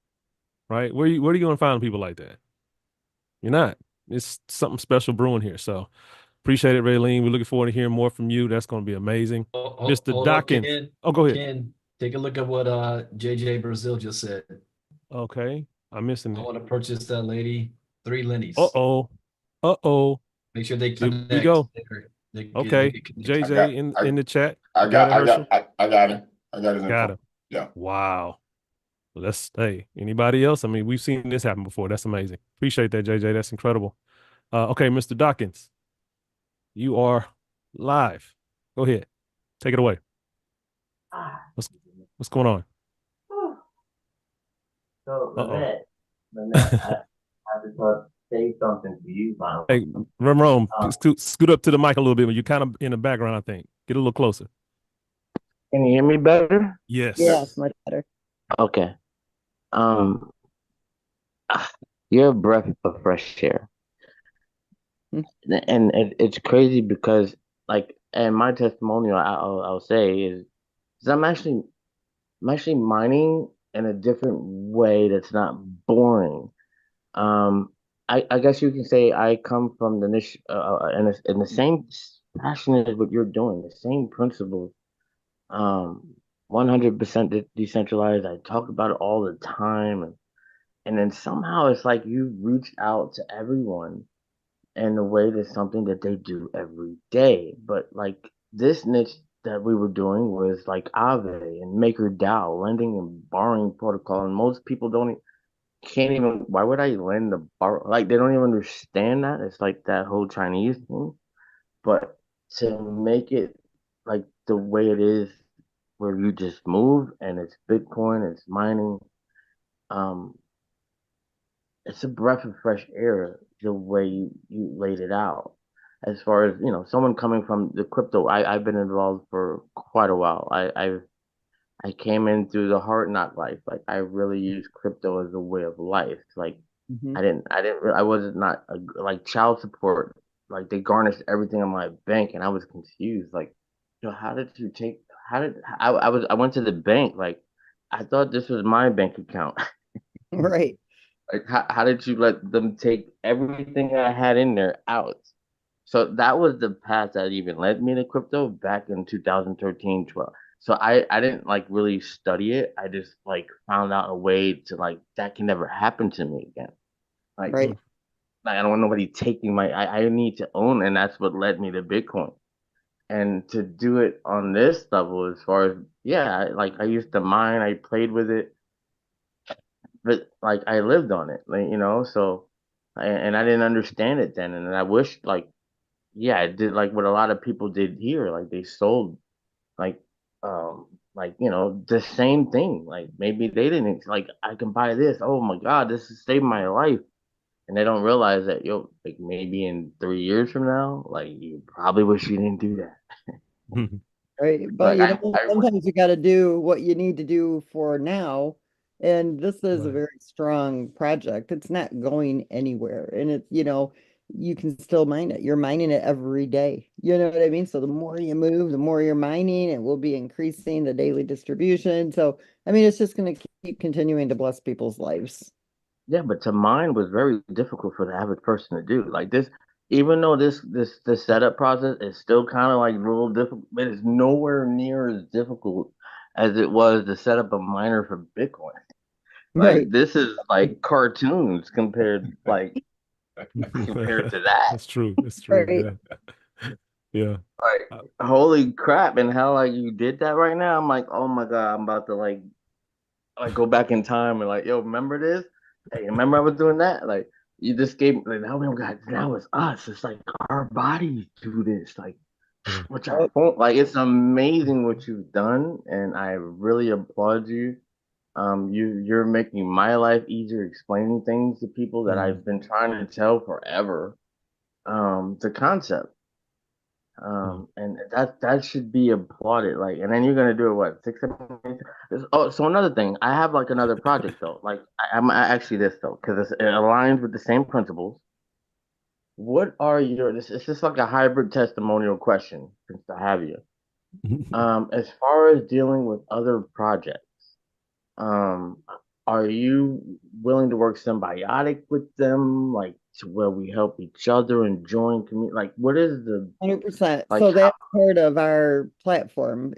A: right? Where are you going to find people like that? You're not. It's something special brewing here. So appreciate it, Raylene. We're looking forward to hearing more from you. That's going to be amazing. Mr.
C: Hold on,
A: Dawkins.
C: Ken.
A: Oh, go ahead.
C: Ken, take a look at what JJ Brazil just said.
A: Okay. I'm missing
C: I
A: it.
C: want to purchase that lady 3 Lennies.
A: Uh-oh. Uh-oh.
C: Make sure they
A: Here we
C: connect.
A: go.
C: They
A: Okay.
C: get connected.
A: JJ in the chat.
B: I
A: Got
B: got,
A: it,
B: I
A: Herschel?
B: got, I got him. I got his
A: Got
B: info.
A: him.
B: Yeah.
A: Wow. Well, hey, anybody else? I mean, we've seen this happen before. That's amazing. Appreciate that, JJ. That's incredible. Okay, Mr. Dawkins, you are live. Go ahead. Take it away. What's what's going on?
G: So,
A: Uh-oh.
G: Lynette, I just want to say something to you, man.
A: Hey, Ramon,
G: Um,
A: scoot up to the mic a little bit. You're kind of in the background, I think. Get a little closer.
G: can you hear me better?
A: Yes.
D: Yes, much better.
G: Okay. Um, you're a breath of fresh air,
D: Mm.
G: and it's crazy because, like, and my testimonial, I'll say is I'm actually mining in a different way that's not boring. Um, I guess you can say I come from the niche, in the same passion as what you're doing, the same principles. Um, 100% decentralized. I talk about it all the time, and then somehow it's like you reach out to everyone in a way that's something that they do every day. But like this niche that we were doing was like Ave and MakerDAO, lending and borrowing protocol, and most people can't even. Why would I lend the borrow? Like they don't even understand that. It's like that whole Chinese thing. But to make it like the way it is where you just move and it's Bitcoin, it's mining. Um, it's a breath of fresh air the way you laid it out. As far as, someone coming from the crypto, I've been involved for quite a while. I came in through the hard knock life. Like I really use crypto as a way of life. Like
D: Mhm.
G: I wasn't not like child support. Like they garnished everything on my bank, and I was confused. Like, how did you take? How did I went to the bank. Like I thought this was my bank account.
D: Right.
G: Like how did you let them take everything I had in there out? So that was the path that even led me to crypto back in 2013, 12. So I didn't like really study it. I just like found out a way to like that can never happen to me again. Like,
D: Right.
G: I don't want nobody taking I need to own, and that's what led me to Bitcoin. And to do it on this level, as far as, yeah, like I used to mine, I played with it, but like I lived on it, like, so, and I didn't understand it then. And I wish, like, yeah, I did like what a lot of people did here. Like they sold, like, the same thing. Like maybe they didn't, like, I can buy this. Oh my God, this has saved my life. And they don't realize that, like maybe in 3 years from now, like you probably wish you didn't do that.
D: Right. But
G: Like
D: sometimes you got to do what you need to do for now. And this is a
A: Right.
D: very strong project. It's not going anywhere. And it's, you can still mine it. You're mining it every day. You know what I mean? So the more you move, the more you're mining, it will be increasing the daily distribution. So, I mean, it's just going to keep continuing to bless people's lives.
G: Yeah, but to mine was very difficult for the average person to do. Like this, even though this setup process is still kind of like a little difficult, but it's nowhere near as difficult as it was to set up a miner for Bitcoin. Like
D: Right.
G: this is like cartoons compared to that.
A: That's true. That's true.
D: Right.
A: Yeah. Yeah.
G: Like
A: Uh,
G: holy crap! And how like you did that right now? I'm like, oh my God, I'm about to like go back in time and like, yo, remember this? Hey, remember I was doing that? Like you just gave like now we got now it's us. It's like our bodies do this. Like
A: yeah.
G: which our phone like it's amazing what you've done, and I really applaud you. You're making my life easier explaining things to people that
A: Mm,
G: I've been trying to tell forever. The concept.
A: mm.
G: And that should be applauded. Like, and then you're gonna do it what 6, 7 days? Oh, so another thing, I have like another project though. Like, actually this though, because it aligns with the same principles. What are your? This it's just like a hybrid testimonial question since I have you. As far as dealing with other projects. Um, are you willing to work symbiotic with them, like to where we help each other and join community? Like, what is the
D: 100%.
G: like?
D: So
G: How,
D: that's part of our platform,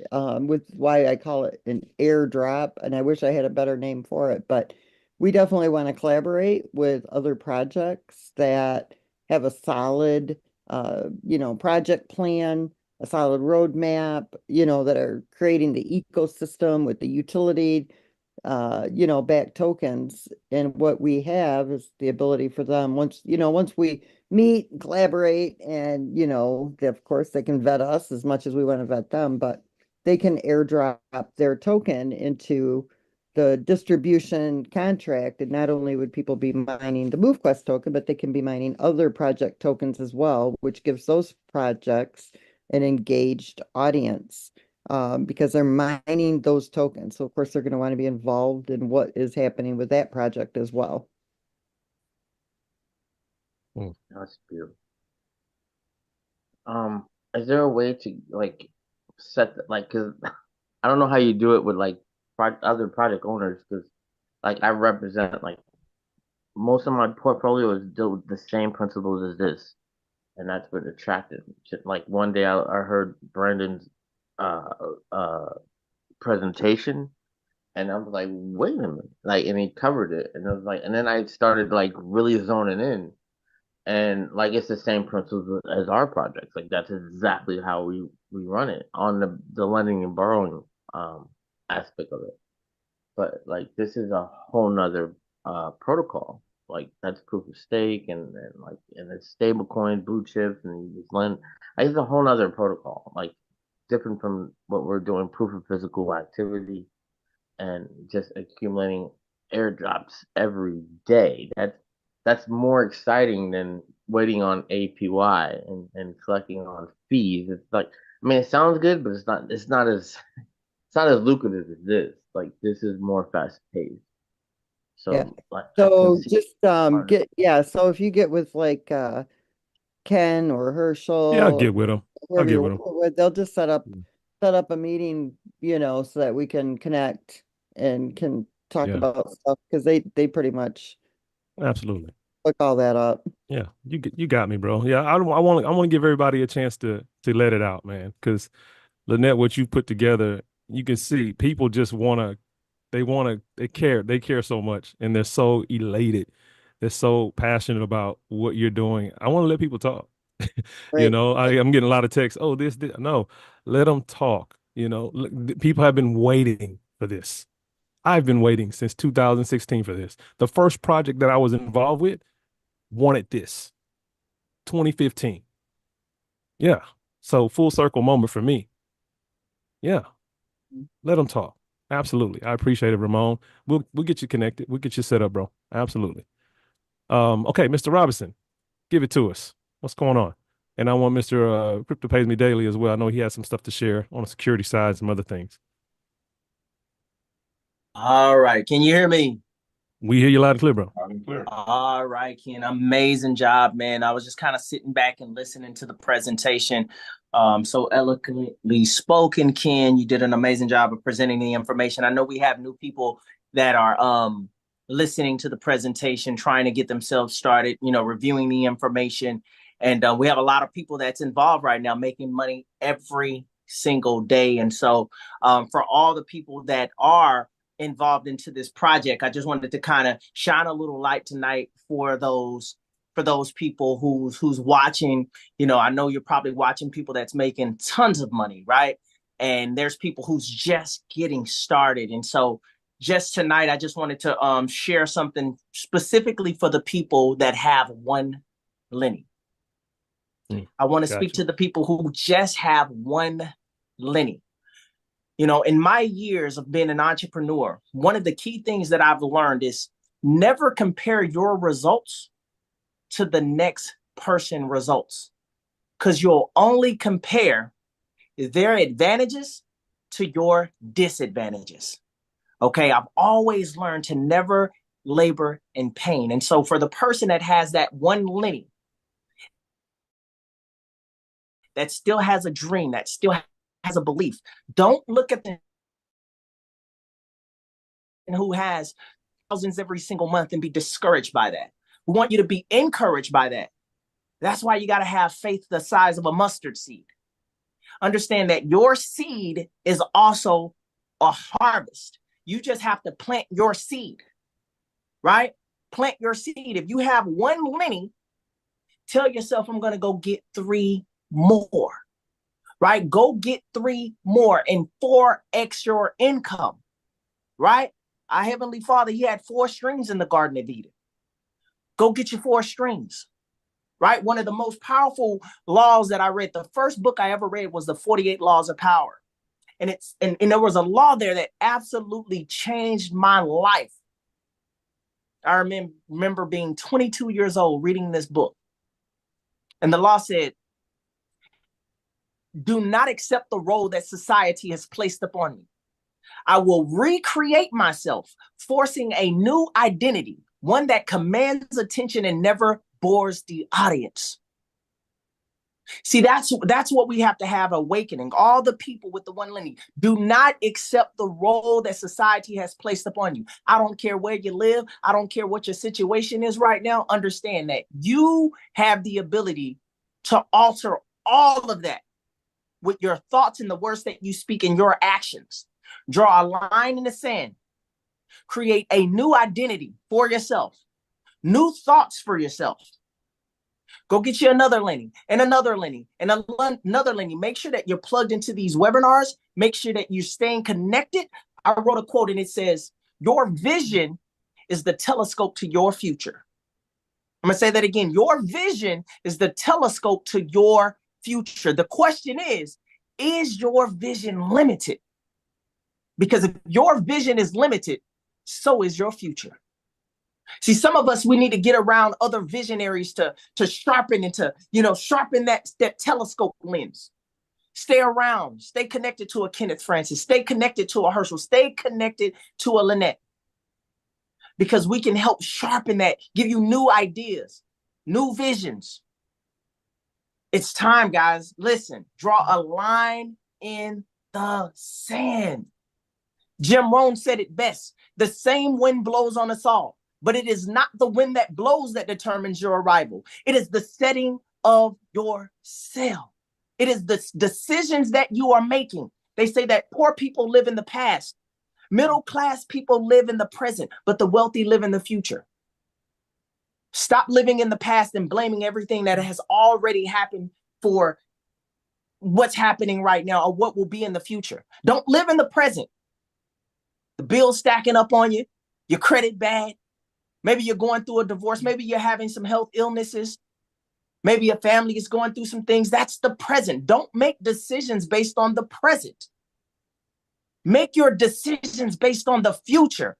D: with why I call it an airdrop. And I wish I had a better name for it, but we definitely want to collaborate with other projects that have a solid, project plan, a solid roadmap, that are creating the ecosystem with the utility back tokens. And what we have is the ability for them once we meet, collaborate, and of course they can vet us as much as we want to vet them, but they can airdrop their token into the distribution contract. And not only would people be mining the MoveQuest token, but they can be mining other project tokens as well, which gives those projects an engaged audience, because they're mining those tokens. So of course they're going to want to be involved in what is happening with that project as well.
A: Mm.
G: that's beautiful. Um, is there a way to like like, cause I don't know how you do it with like other project owners, cause like I represent like most of my portfolio is deal with the same principles as this, and that's what attracted me. Like one day I heard Brandon's uh uh presentation, and I was like, wait a minute, like, and he covered it, and I was like, and then I started like really zoning in, and like it's the same principles as our projects. Like that's exactly how we run it on the lending and borrowing aspect of it. But like this is a whole nother protocol. Like that's proof of stake, and like and it's stable coins, blue chips, and you just lend. Like, it's a whole nother protocol. Like different from what we're doing, proof of physical activity and just accumulating airdrops every day. That's more exciting than waiting on APY and collecting on fees. It's like, I mean, it sounds good, but it's not as lucrative as this. Like, this is more fast paced.
D: Yeah.
G: So like I can
D: So
G: see
D: just
G: harder.
D: so if you get with like Ken or
A: Yeah, I'll
D: Herschel,
A: get with them. I'll
D: whoever
A: get
D: you're
A: with them.
D: working with, they'll just set up a meeting, so that we can connect and can talk
A: Yeah,
D: about stuff because they pretty much
A: absolutely.
D: look all that up.
A: Yeah, you got me, bro. Yeah, I want to give everybody a chance to let it out, man. Because Lynette, what you put together, you can see people just they care so much, and they're so elated. They're so passionate about what you're doing. I want to let people talk.
D: Right.
A: I'm getting a lot of texts. Oh, this. No, let them talk. Look, people have been waiting for this. I've been waiting since 2016 for this. The first project that I was involved with wanted this. 2015. Yeah. So full circle moment for me. Yeah. Let them talk. Absolutely. I appreciate it, Ramon. We'll get you connected. We'll get you set up, bro. Absolutely. Okay, Mr. Robinson, give it to us. What's going on? And I want Mr. Crypto Pays Me Daily as well. I know he has some stuff to share on the security side, some other things.
H: All right. Can you hear me?
A: We hear you loud and clear, bro.
B: Loud and clear.
H: All right, Ken. Amazing job, man. I was just kind of sitting back and listening to the presentation. So eloquently spoken, Ken. You did an amazing job of presenting the information. I know we have new people that are listening to the presentation, trying to get themselves started, reviewing the information. And we have a lot of people that's involved right now making money every single day. And so for all the people that are involved into this project, I just wanted to kind of shine a little light tonight for those people who's watching. I know you're probably watching people that's making tons of money, right? And there's people who's just getting started. And so just tonight, I just wanted to share something specifically for the people that have one Lenny. I want to speak
A: Gotcha.
H: to the people who just have one Lenny. In my years of being an entrepreneur, one of the key things that I've learned is never compare your results to the next person results, because you'll only compare their advantages to your disadvantages. Okay, I've always learned to never labor in pain. And so for the person that has that one Lenny, that still has a dream, that still has a belief, don't look at the who has thousands every single month and be discouraged by that. We want you to be encouraged by that. That's why you got to have faith the size of a mustard seed. Understand that your seed is also a harvest. You just have to plant your seed, right? Plant your seed. If you have one Lenny, tell yourself, I'm going to go get 3 more, right? Go get 3 more and 4x your income, right? Our Heavenly Father, he had 4 strings in the Garden of Eden. Go get your 4 strings, right? One of the most powerful laws that I read, the first book I ever read was the 48 Laws of Power. And there was a law there that absolutely changed my life. I remember being 22 years old reading this book. And the law said, do not accept the role that society has placed upon you. I will recreate myself, forcing a new identity, one that commands attention and never bores the audience. See, that's what we have to have awakening. All the people with the one Lenny, do not accept the role that society has placed upon you. I don't care where you live. I don't care what your situation is right now. Understand that you have the ability to alter all of that with your thoughts and the words that you speak and your actions. Draw a line in the sand. Create a new identity for yourself. New thoughts for yourself. Go get you another Lenny and another Lenny and another Lenny. Make sure that you're plugged into these webinars. Make sure that you're staying connected. I wrote a quote and it says, your vision is the telescope to your future. I'm going to say that again. Your vision is the telescope to your future. The question is Is your vision limited? Because if your vision is limited, so is your future. See, some of us, we need to get around other visionaries to sharpen and to, sharpen that telescope lens. Stay around, stay connected to a Kenneth Francis, stay connected to a Herschel, stay connected to a Lynette. Because we can help sharpen that, give you new ideas, new visions. It's time, guys. Listen, draw a line in the sand. Jim Rohn said it best. The same wind blows on us all, but it is not the wind that blows that determines your arrival. It is the setting of your sail. It is the decisions that you are making. They say that poor people live in the past. Middle class people live in the present, but the wealthy live in the future. Stop living in the past and blaming everything that has already happened for what's happening right now or what will be in the future. Don't live in the present. The bills stacking up on you, your credit bad. Maybe you're going through a divorce. Maybe you're having some health illnesses. Maybe your family is going through some things. That's the present. Don't make decisions based on the present. Make your decisions based on the future.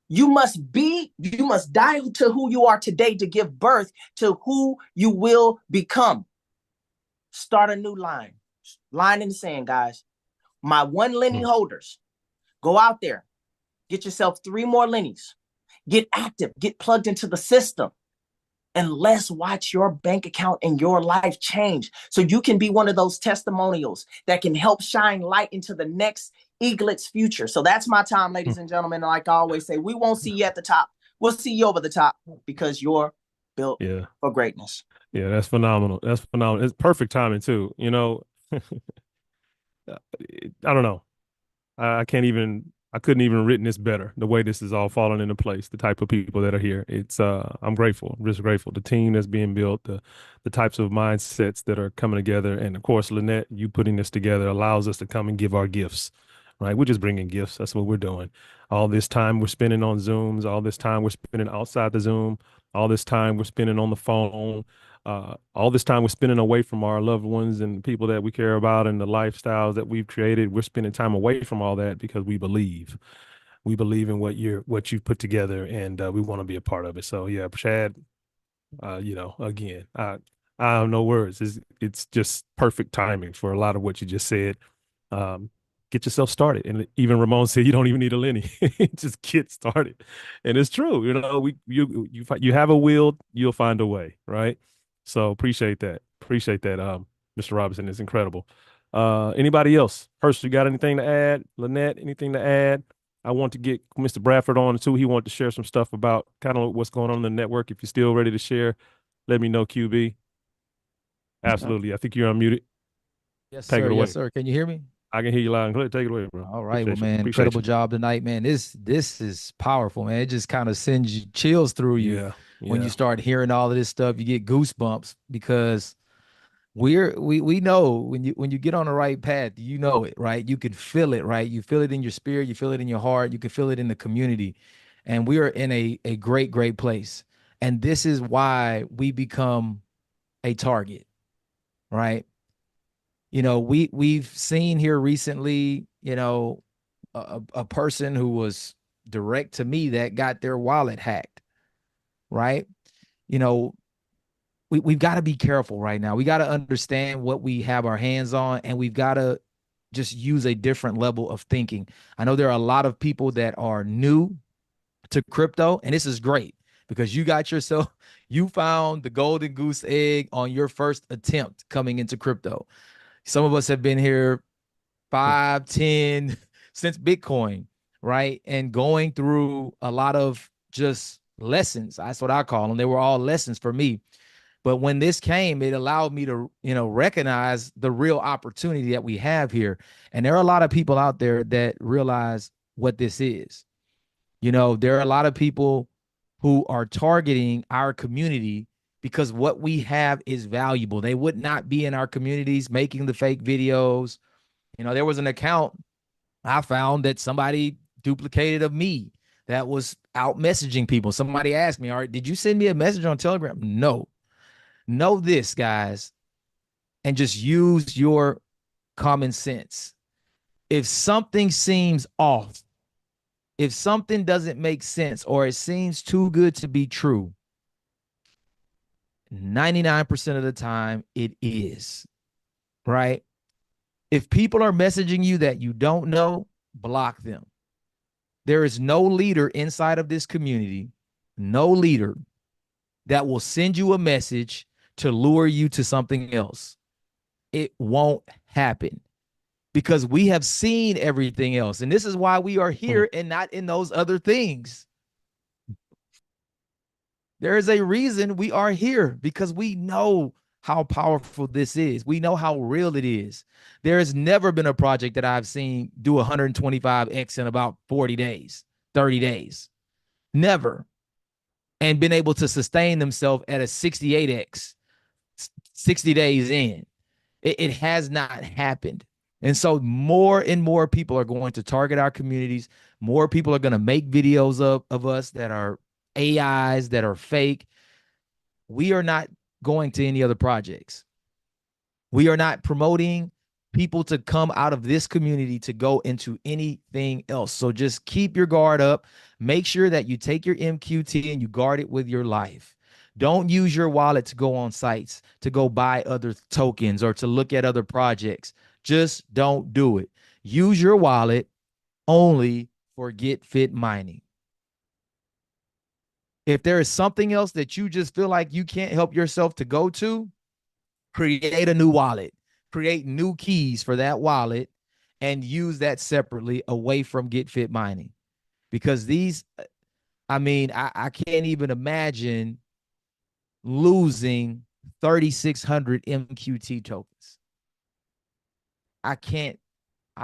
H: You must die to who you are today to give birth to who you will become. Start a new line. Line in the sand, guys. My 1 Lenny holders, go out there. Get yourself 3 more Lennies. Get active. Get plugged into the system. And let's watch your bank account and your life change so you can be one of those testimonials that can help shine light into the next eaglet's future. So that's my time, ladies and gentlemen. Like I always say, we won't see you at the top. We'll see you over the top because you're built for greatness.
A: Yeah, that's phenomenal. That's phenomenal. It's perfect timing too. I don't know. I couldn't even written this better. The way this is all falling into place, the type of people that are here. I'm grateful. I'm just grateful. The team that's being built, the types of mindsets that are coming together. And of course, Lynette, you putting this together allows us to come and give our gifts, right? We're just bringing gifts. That's what we're doing. All this time we're spending on Zooms, all this time we're spending outside the Zoom, all this time we're spending on the phone, all this time we're spending away from our loved ones and the people that we care about and the lifestyles that we've created. We're spending time away from all that because we believe in what you've put together, and we want to be a part of it. So yeah, Chad, again, I have no words. It's just perfect timing for a lot of what you just said. Get yourself started. And even Ramon said, you don't even need a Lenny. Just get started. And it's true. You have a will, you'll find a way. Right. So appreciate that. Mr. Robinson is incredible. Anybody else? Herschel, you got anything to add? Lynette, anything to add? I want to get Mr. Bradford on too. He wanted to share some stuff about kind of what's going on in the network. If you're still ready to share, let me know, QB. Absolutely. I think you're unmuted.
I: Yes,
A: Take
I: sir.
A: it away.
I: Yes, sir. Can you hear me?
A: I can hear you loud and clear. Take it away, bro.
I: All right.
A: Appreciate
I: Well, man,
A: you.
I: incredible job tonight, man. This is powerful, man. It just kind of sends you chills through you when you start hearing all of this stuff. You get goosebumps because we know when you get on the right path, you know it, right? You can feel it, right? You feel it in your spirit, you feel it in your heart, you can feel it in the community. And we are in a great, great place. And this is why we become a target, right? We've seen here recently, a person who was direct to me that got their wallet hacked, right? We've got to be careful right now. We got to understand what we have our hands on, and we've got to just use a different level of thinking. I know there are a lot of people that are new to crypto, and this is great because you found the golden goose egg on your first attempt coming into crypto. Some of us have been here 5, 10 since Bitcoin, right? And going through a lot of just lessons. That's what I call them. They were all lessons for me. But when this came, it allowed me to, recognize the real opportunity that we have here. And there are a lot of people out there that realize what this is. There are a lot of people who are targeting our community because what we have is valuable. They would not be in our communities making the fake videos. There was an account I found that somebody duplicated of me that was out messaging people. Somebody asked me, all right, did you send me a message on Telegram? No. Know this, guys. and just use your common sense. If something seems off, if something doesn't make sense, or it seems too good to be true, 99% of the time it is, right? If people are messaging you that you don't know, block them. There is no leader inside of this community, no leader that will send you a message to lure you to something else. It won't happen because we have seen everything else. And this is why we are here and not in those other things. There is a reason we are here, because we know how powerful this is. We know how real it is. There has never been a project that I've seen do 125x in about 40 days, 30 days. Never. And been able to sustain themselves at a 68x 60 days in. It has not happened. And so more and more people are going to target our communities. More people are going to make videos of us that are AIs, that are fake. We are not going to any other projects. We are not promoting people to come out of this community to go into anything else. So just keep your guard up. Make sure that you take your MQT and you guard it with your life. Don't use your wallet to go on sites, to go buy other tokens, or to look at other projects. Just don't do it. Use your wallet only for GetFit mining. If there is something else that you just feel like you can't help yourself to go to, create a new wallet, create new keys for that wallet, and use that separately away from GetFit mining. Because these, I mean, I can't even imagine losing 3,600 MQT tokens. I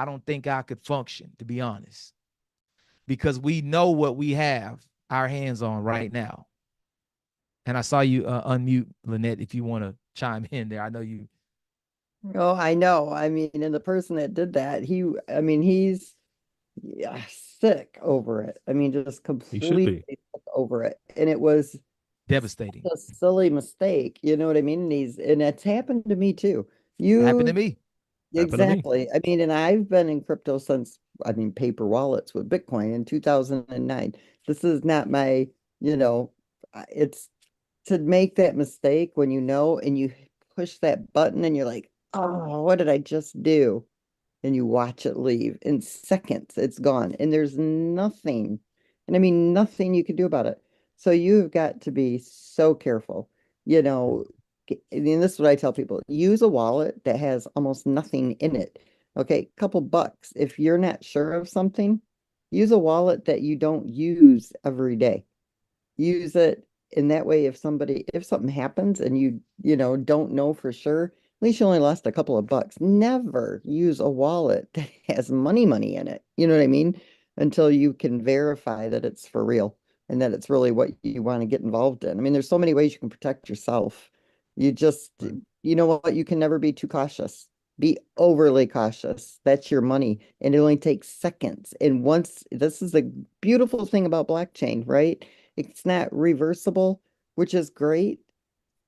I: don't think I could function, to be honest, because we know what we have our hands on right now. And I saw you unmute, Lynette, if you want to chime in there. I know you.
D: Oh, I know. I mean, and the person that did that, he's sick over it. I mean, just
A: He should
D: completely
A: be.
D: sick over it. And it was
I: Devastating.
D: a silly mistake. You know what I mean? And it's happened to me too.
I: It happened to me.
A: Happened to me.
D: Exactly. I mean, and I've been in crypto since, paper wallets with Bitcoin in 2009. This is not my, it's to make that mistake when you know and you push that button and you're like, oh, what did I just do? And you watch it leave in seconds, it's gone. And there's nothing, and I mean, nothing you can do about it. So you've got to be so careful, you know. And this is what I tell people, use a wallet that has almost nothing in it. Okay, couple bucks. If you're not sure of something, use a wallet that you don't use every day. Use it in that way. If something happens and you don't know for sure, at least you only lost a couple of bucks. Never use a wallet that has money in it. You know what I mean? Until you can verify that it's for real and that it's really what you want to get involved in. I mean, there's so many ways you can protect yourself. You just,
A: Right.
D: you know what? You can never be too cautious. Be overly cautious. That's your money. And it only takes seconds. And once, this is the beautiful thing about blockchain, right? It's not reversible, which is great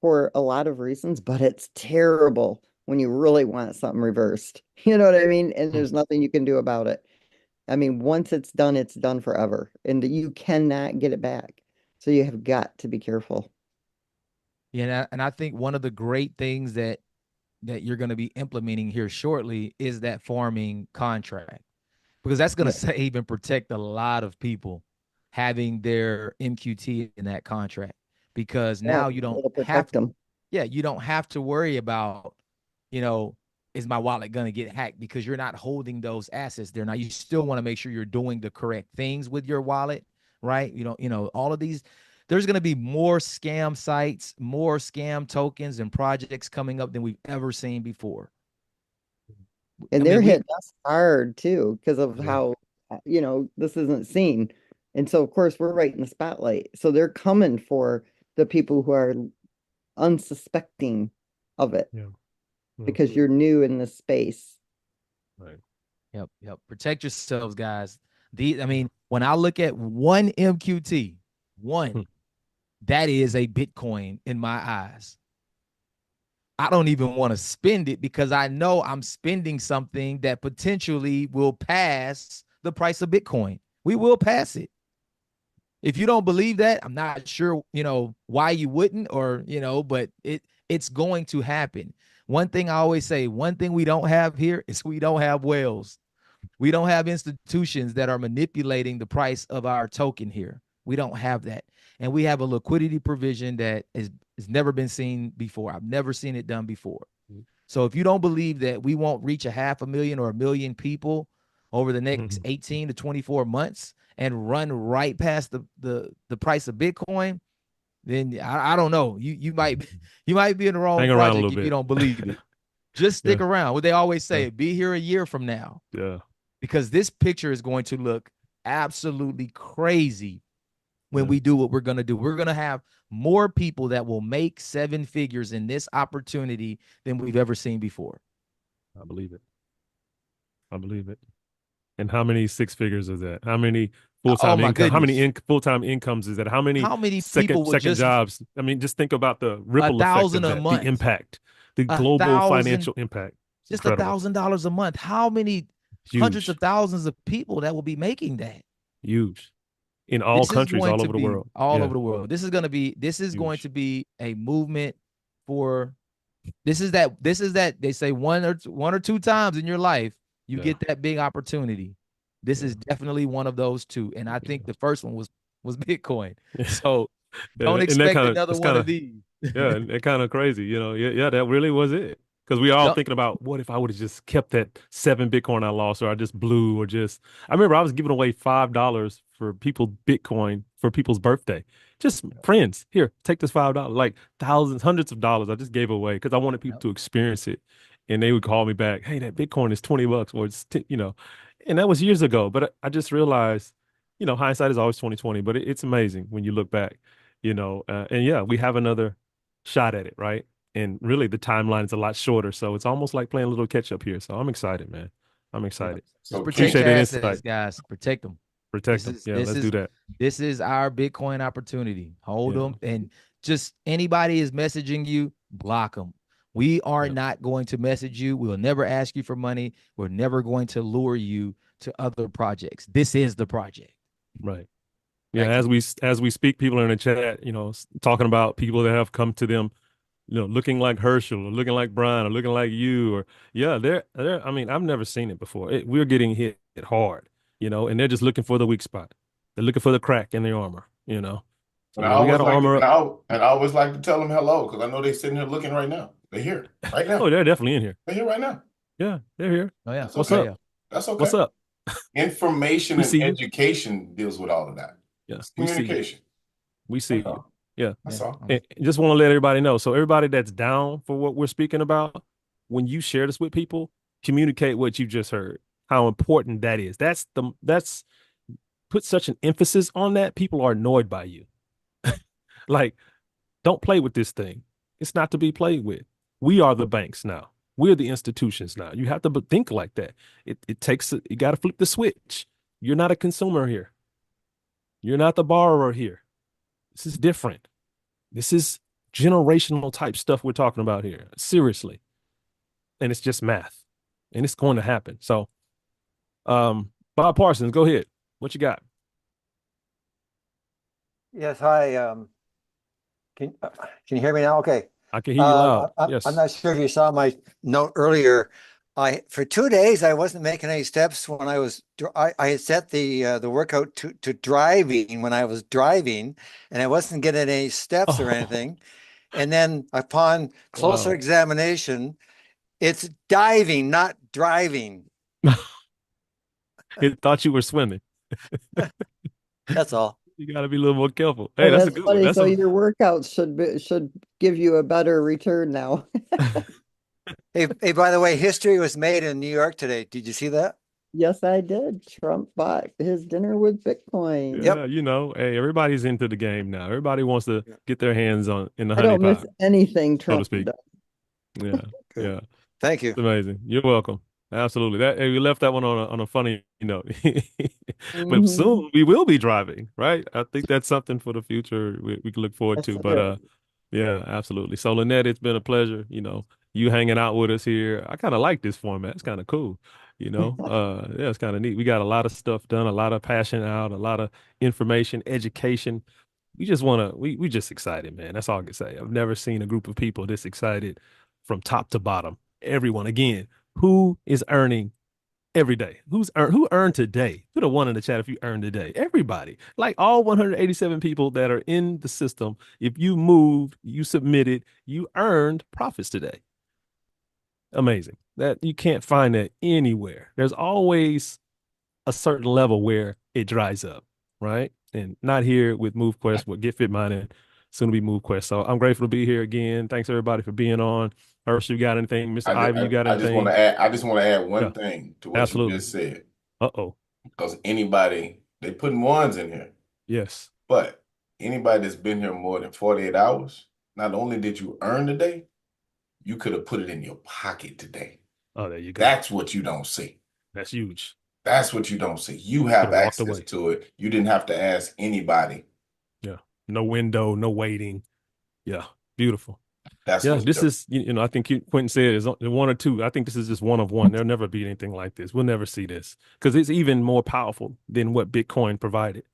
D: for a lot of reasons, but it's terrible when you really want something reversed. You know what I mean? And there's nothing you can do about it. I mean, once it's done forever, and you cannot get it back. So you have got to be careful.
I: Yeah, and I think one of the great things that you're going to be implementing here shortly is that farming contract, because that's going to
D: Yeah.
I: save and protect a lot of people having their MQT in that contract, because
D: Yeah,
I: now you don't
D: it'll
I: have,
D: protect them.
I: yeah, you don't have to worry about, you know, is my wallet going to get hacked, because you're not holding those assets there. Now you still want to make sure you're doing the correct things with your wallet, right? All of these, there's going to be more scam sites, more scam tokens and projects coming up than we've ever seen before.
D: And
I: I
D: they're
I: mean,
D: hitting us hard too because of
A: Yeah.
D: how, this isn't seen. And so, of course, we're right in the spotlight. So they're coming for the people who are unsuspecting of it
A: Yeah.
D: because you're new in this space.
A: Right.
I: Yep. Protect yourselves, guys. I mean, when I look at one MQT,
A: Hmm.
I: that is a Bitcoin in my eyes. I don't even want to spend it because I know I'm spending something that potentially will pass the price of Bitcoin. We will pass it. If you don't believe that, I'm not sure, why you wouldn't, or, but it's going to happen. One thing I always say, one thing we don't have here is we don't have whales. We don't have institutions that are manipulating the price of our token here. We don't have that. And we have a liquidity provision that has never been seen before. I've never seen it done before. So if you don't believe that we won't reach 500,000 or 1 million people over the next 18 to 24 months and run right past the price of Bitcoin, then I don't know. You might be in the wrong
A: Hang around a
I: project
A: little
I: if
A: bit.
I: you don't believe it. Just stick
A: Yeah.
I: around. What they always say,
A: Yeah.
I: be here a year from now.
A: Yeah.
I: Because this picture is going to look absolutely crazy when
A: Yeah.
I: we do what we're going to do. We're going to have more people that will make 7 figures in this opportunity than we've ever seen before.
A: I believe it. I believe it. And how many 6 figures is that? How many full-time
I: my
A: income? How many
I: goodness.
A: full-time incomes is that? How many
I: people would
A: second
I: just
A: jobs? I mean, just think about the ripple effect
I: 1,000
A: of
I: a
A: that, the
I: month,
A: impact, the
I: a
A: global
I: 1,000,
A: financial impact. It's
I: just
A: incredible.
I: $1,000 a month. How many hundreds
A: Huge.
I: of thousands of people that will be making that?
A: Huge. In all
I: This is
A: countries,
I: going
A: all
I: to
A: over the
I: be
A: world.
I: all
A: Yeah.
I: over the world. This is going
A: Huge.
I: to be a movement for this is that they say one or two times in your life you
A: Yeah.
I: get that big opportunity. This
A: Yeah.
I: is definitely one of those two. And I think the first one was Bitcoin.
A: Yeah.
I: So
A: Yeah,
I: don't
A: and that
I: expect
A: kind of
I: another
A: it's
I: one
A: kind
I: of
A: of
I: these.
A: yeah, and that kind of crazy, Yeah, that really was it. Because we all
I: Don't-
A: thinking about what if I would have just kept that 7 Bitcoin I lost, or I just blew, or just I remember I was giving away $5 for people Bitcoin for people's birthday. Just friends, here, take this $5, like thousands, hundreds of dollars I just gave away because I wanted people to experience it. And they would call me back, hey, that Bitcoin is $20 or it's 10, and that was years ago. But I just realized, hindsight is always 2020, but it's amazing when you look back, and yeah, we have another shot at it, right? And really the timeline is a lot shorter. So it's almost like playing a little catch up here. So I'm excited, man. I'm excited.
I: Just
B: So
I: protect
A: Appreciate
I: your
A: that
I: assets,
A: insight.
I: guys. Protect them.
A: Protect them. Yeah, let's do that.
I: This is our Bitcoin opportunity. Hold
A: Yeah.
I: them, and just anybody is messaging you, block them. We are
A: Yeah.
I: not going to message you. We will never ask you for money. We're never going to lure you to other projects. This is the project.
A: Right. Yeah.
I: Thank
A: As we speak, people are in the chat, talking about people that have come to them, looking like Herschel or looking like Brian or looking like you, or yeah, I mean, I've never seen it before. We're getting hit hard, and they're just looking for the weak spot. They're looking for the crack in their armor,
B: And
A: So,
B: I
A: we got
B: always
A: to
B: like to,
A: armor
B: and
A: up.
B: I always like to tell them hello because I know they're sitting here looking right now. They're here right now.
A: Oh, they're definitely in here.
B: They're here right now.
A: Yeah, they're here.
I: Oh yeah.
B: That's
A: What's
B: okay.
A: up?
B: That's okay.
A: What's up?
B: Information
A: We
B: and
A: see you.
B: education deals with all of that.
A: Yeah,
B: It's
A: we see you.
B: communication.
A: We see
B: That's
A: you.
B: all.
A: Yeah.
B: That's all.
A: And just want to let everybody know. So everybody that's down for what we're speaking about, when you share this with people, communicate what you just heard, how important that is. That's put such an emphasis on that. People are annoyed by you. Like, don't play with this thing. It's not to be played with. We are the banks now. We're the institutions now. You have to think like that. It takes you got to flip the switch. You're not a consumer here. You're not the borrower here. This is different. This is generational type stuff we're talking about here. Seriously. And it's just math. And it's going to happen. So, Bob Parsons, go ahead. What you got?
J: Yes, hi. Can you hear me now? Okay.
A: I can hear you loud. Yes.
J: I'm not sure if you saw my note earlier. For 2 days I wasn't making any steps when I had set the workout to driving when I was driving, and I wasn't getting any steps or anything. And then upon closer
A: Wow.
J: examination, it's diving, not driving.
A: It thought you were swimming.
J: That's all.
A: You got to be a little more careful. Hey, that's a good one.
D: funny.
A: That's
D: So your workouts should give you a better return now.
J: Hey, by the way, history was made in New York today. Did you see that?
D: Yes, I did. Trump bought his dinner with Bitcoin.
A: Yeah, hey, everybody's into the game now. Everybody wants to get their hands in the
D: I don't
A: honey
D: miss
A: pot,
D: anything
A: so to
D: Trump
A: speak.
D: does.
A: Yeah,
J: Good.
A: yeah.
J: Thank you.
A: It's amazing. You're welcome. Absolutely. Hey, we left that one on a funny note. But soon we will be driving, right? I think that's something for the future we can look forward
D: Yes,
A: to.
D: it
A: But
D: is.
A: Yeah, absolutely. So Lynette, it's been a pleasure, you hanging out with us here. I kind of like this format. It's kind of cool, Yeah, it's kind of neat. We got a lot of stuff done, a lot of passion out, a lot of information, education. We just excited, man. That's all I can say. I've never seen a group of people this excited from top to bottom. Everyone, again, who is earning every day? Who earned today? Put a one in the chat if you earned today. Everybody, like all 187 people that are in the system, if you moved, you submitted, you earned profits today. Amazing. That you can't find that anywhere. There's always a certain level where it dries up, right? And not here with MoveQuest, with GetFit Mining, soon to be MoveQuest. So I'm grateful to be here again. Thanks everybody for being on. Hirsch, you got anything? Mr. Ivy, you got
B: I just want
A: anything?
B: to add. I just want to add
A: Yeah,
B: one thing to what you
A: absolutely.
B: just said,
A: Uh-oh.
B: because they putting ones in here,
A: Yes.
B: but anybody that's been here more than 48 hours, not only did you earn the day, you could have put it in your pocket today.
A: Oh, there you go.
B: That's what you don't see.
A: That's huge.
B: That's what you don't see. You
A: Could
B: have
A: have walked
B: access
A: away.
B: to it. You didn't have to ask anybody.
A: Yeah. No window, no waiting. Yeah. Beautiful.
B: That's
A: Yeah,
B: what's
A: this
B: different.
A: is, I think Quentin said is one or two. I think this is just one of one. There'll never be anything like this. We'll never see this because it's even more powerful than what Bitcoin provided.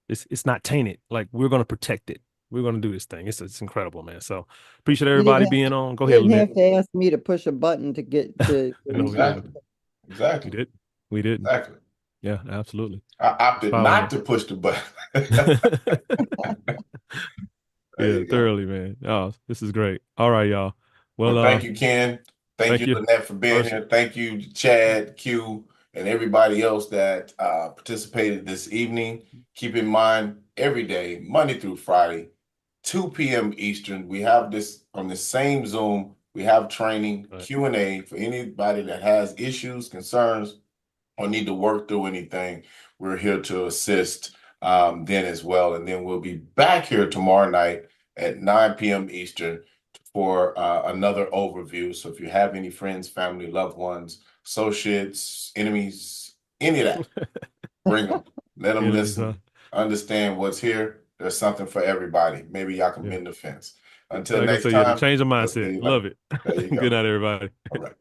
A: It's not tainted. Like we're going to protect it. We're going to do this thing. It's incredible, man. So appreciate
D: You didn't
A: everybody
D: have,
A: being on. Go
D: you
A: ahead,
D: didn't
A: Lynette.
D: have to ask me to push a button to get to
A: November.
B: Exactly.
A: We
B: Exactly.
A: did. We didn't.
B: Exactly.
A: Yeah, absolutely.
B: I
A: It's
B: opted
A: power,
B: not
A: man.
B: to push the button. There
A: Yeah,
B: you go.
A: thoroughly, man. Oh, this is great. All right, y'all.
B: Well,
A: Well,
B: thank you, Ken. Thank
A: thank
B: you,
A: you.
B: Lynette, for being
A: Hershey.
B: here. Thank you, Chad, Q, and everybody else that participated this evening. Keep in mind, every day, Monday through Friday, 2 p.m. Eastern, we have this on the same Zoom. We have training,
A: Right.
B: Q&A for anybody that has issues, concerns, or need to work through anything. We're here to assist then as well. And then we'll be back here tomorrow night at 9 p.m. Eastern for another overview. So if you have any friends, family, loved ones, associates, enemies, any of that, bring them. Let them
A: Enemies,
B: listen,
A: huh?
B: understand what's here. There's something for everybody. Maybe y'all can
A: Yeah.
B: mend the fence. Until
A: Like I
B: next
A: say, yeah, to
B: time,
A: change the
B: we'll see
A: mindset.
B: you later.
A: Love it.
B: There you
A: Good
B: go.
A: night, everybody.
B: All right.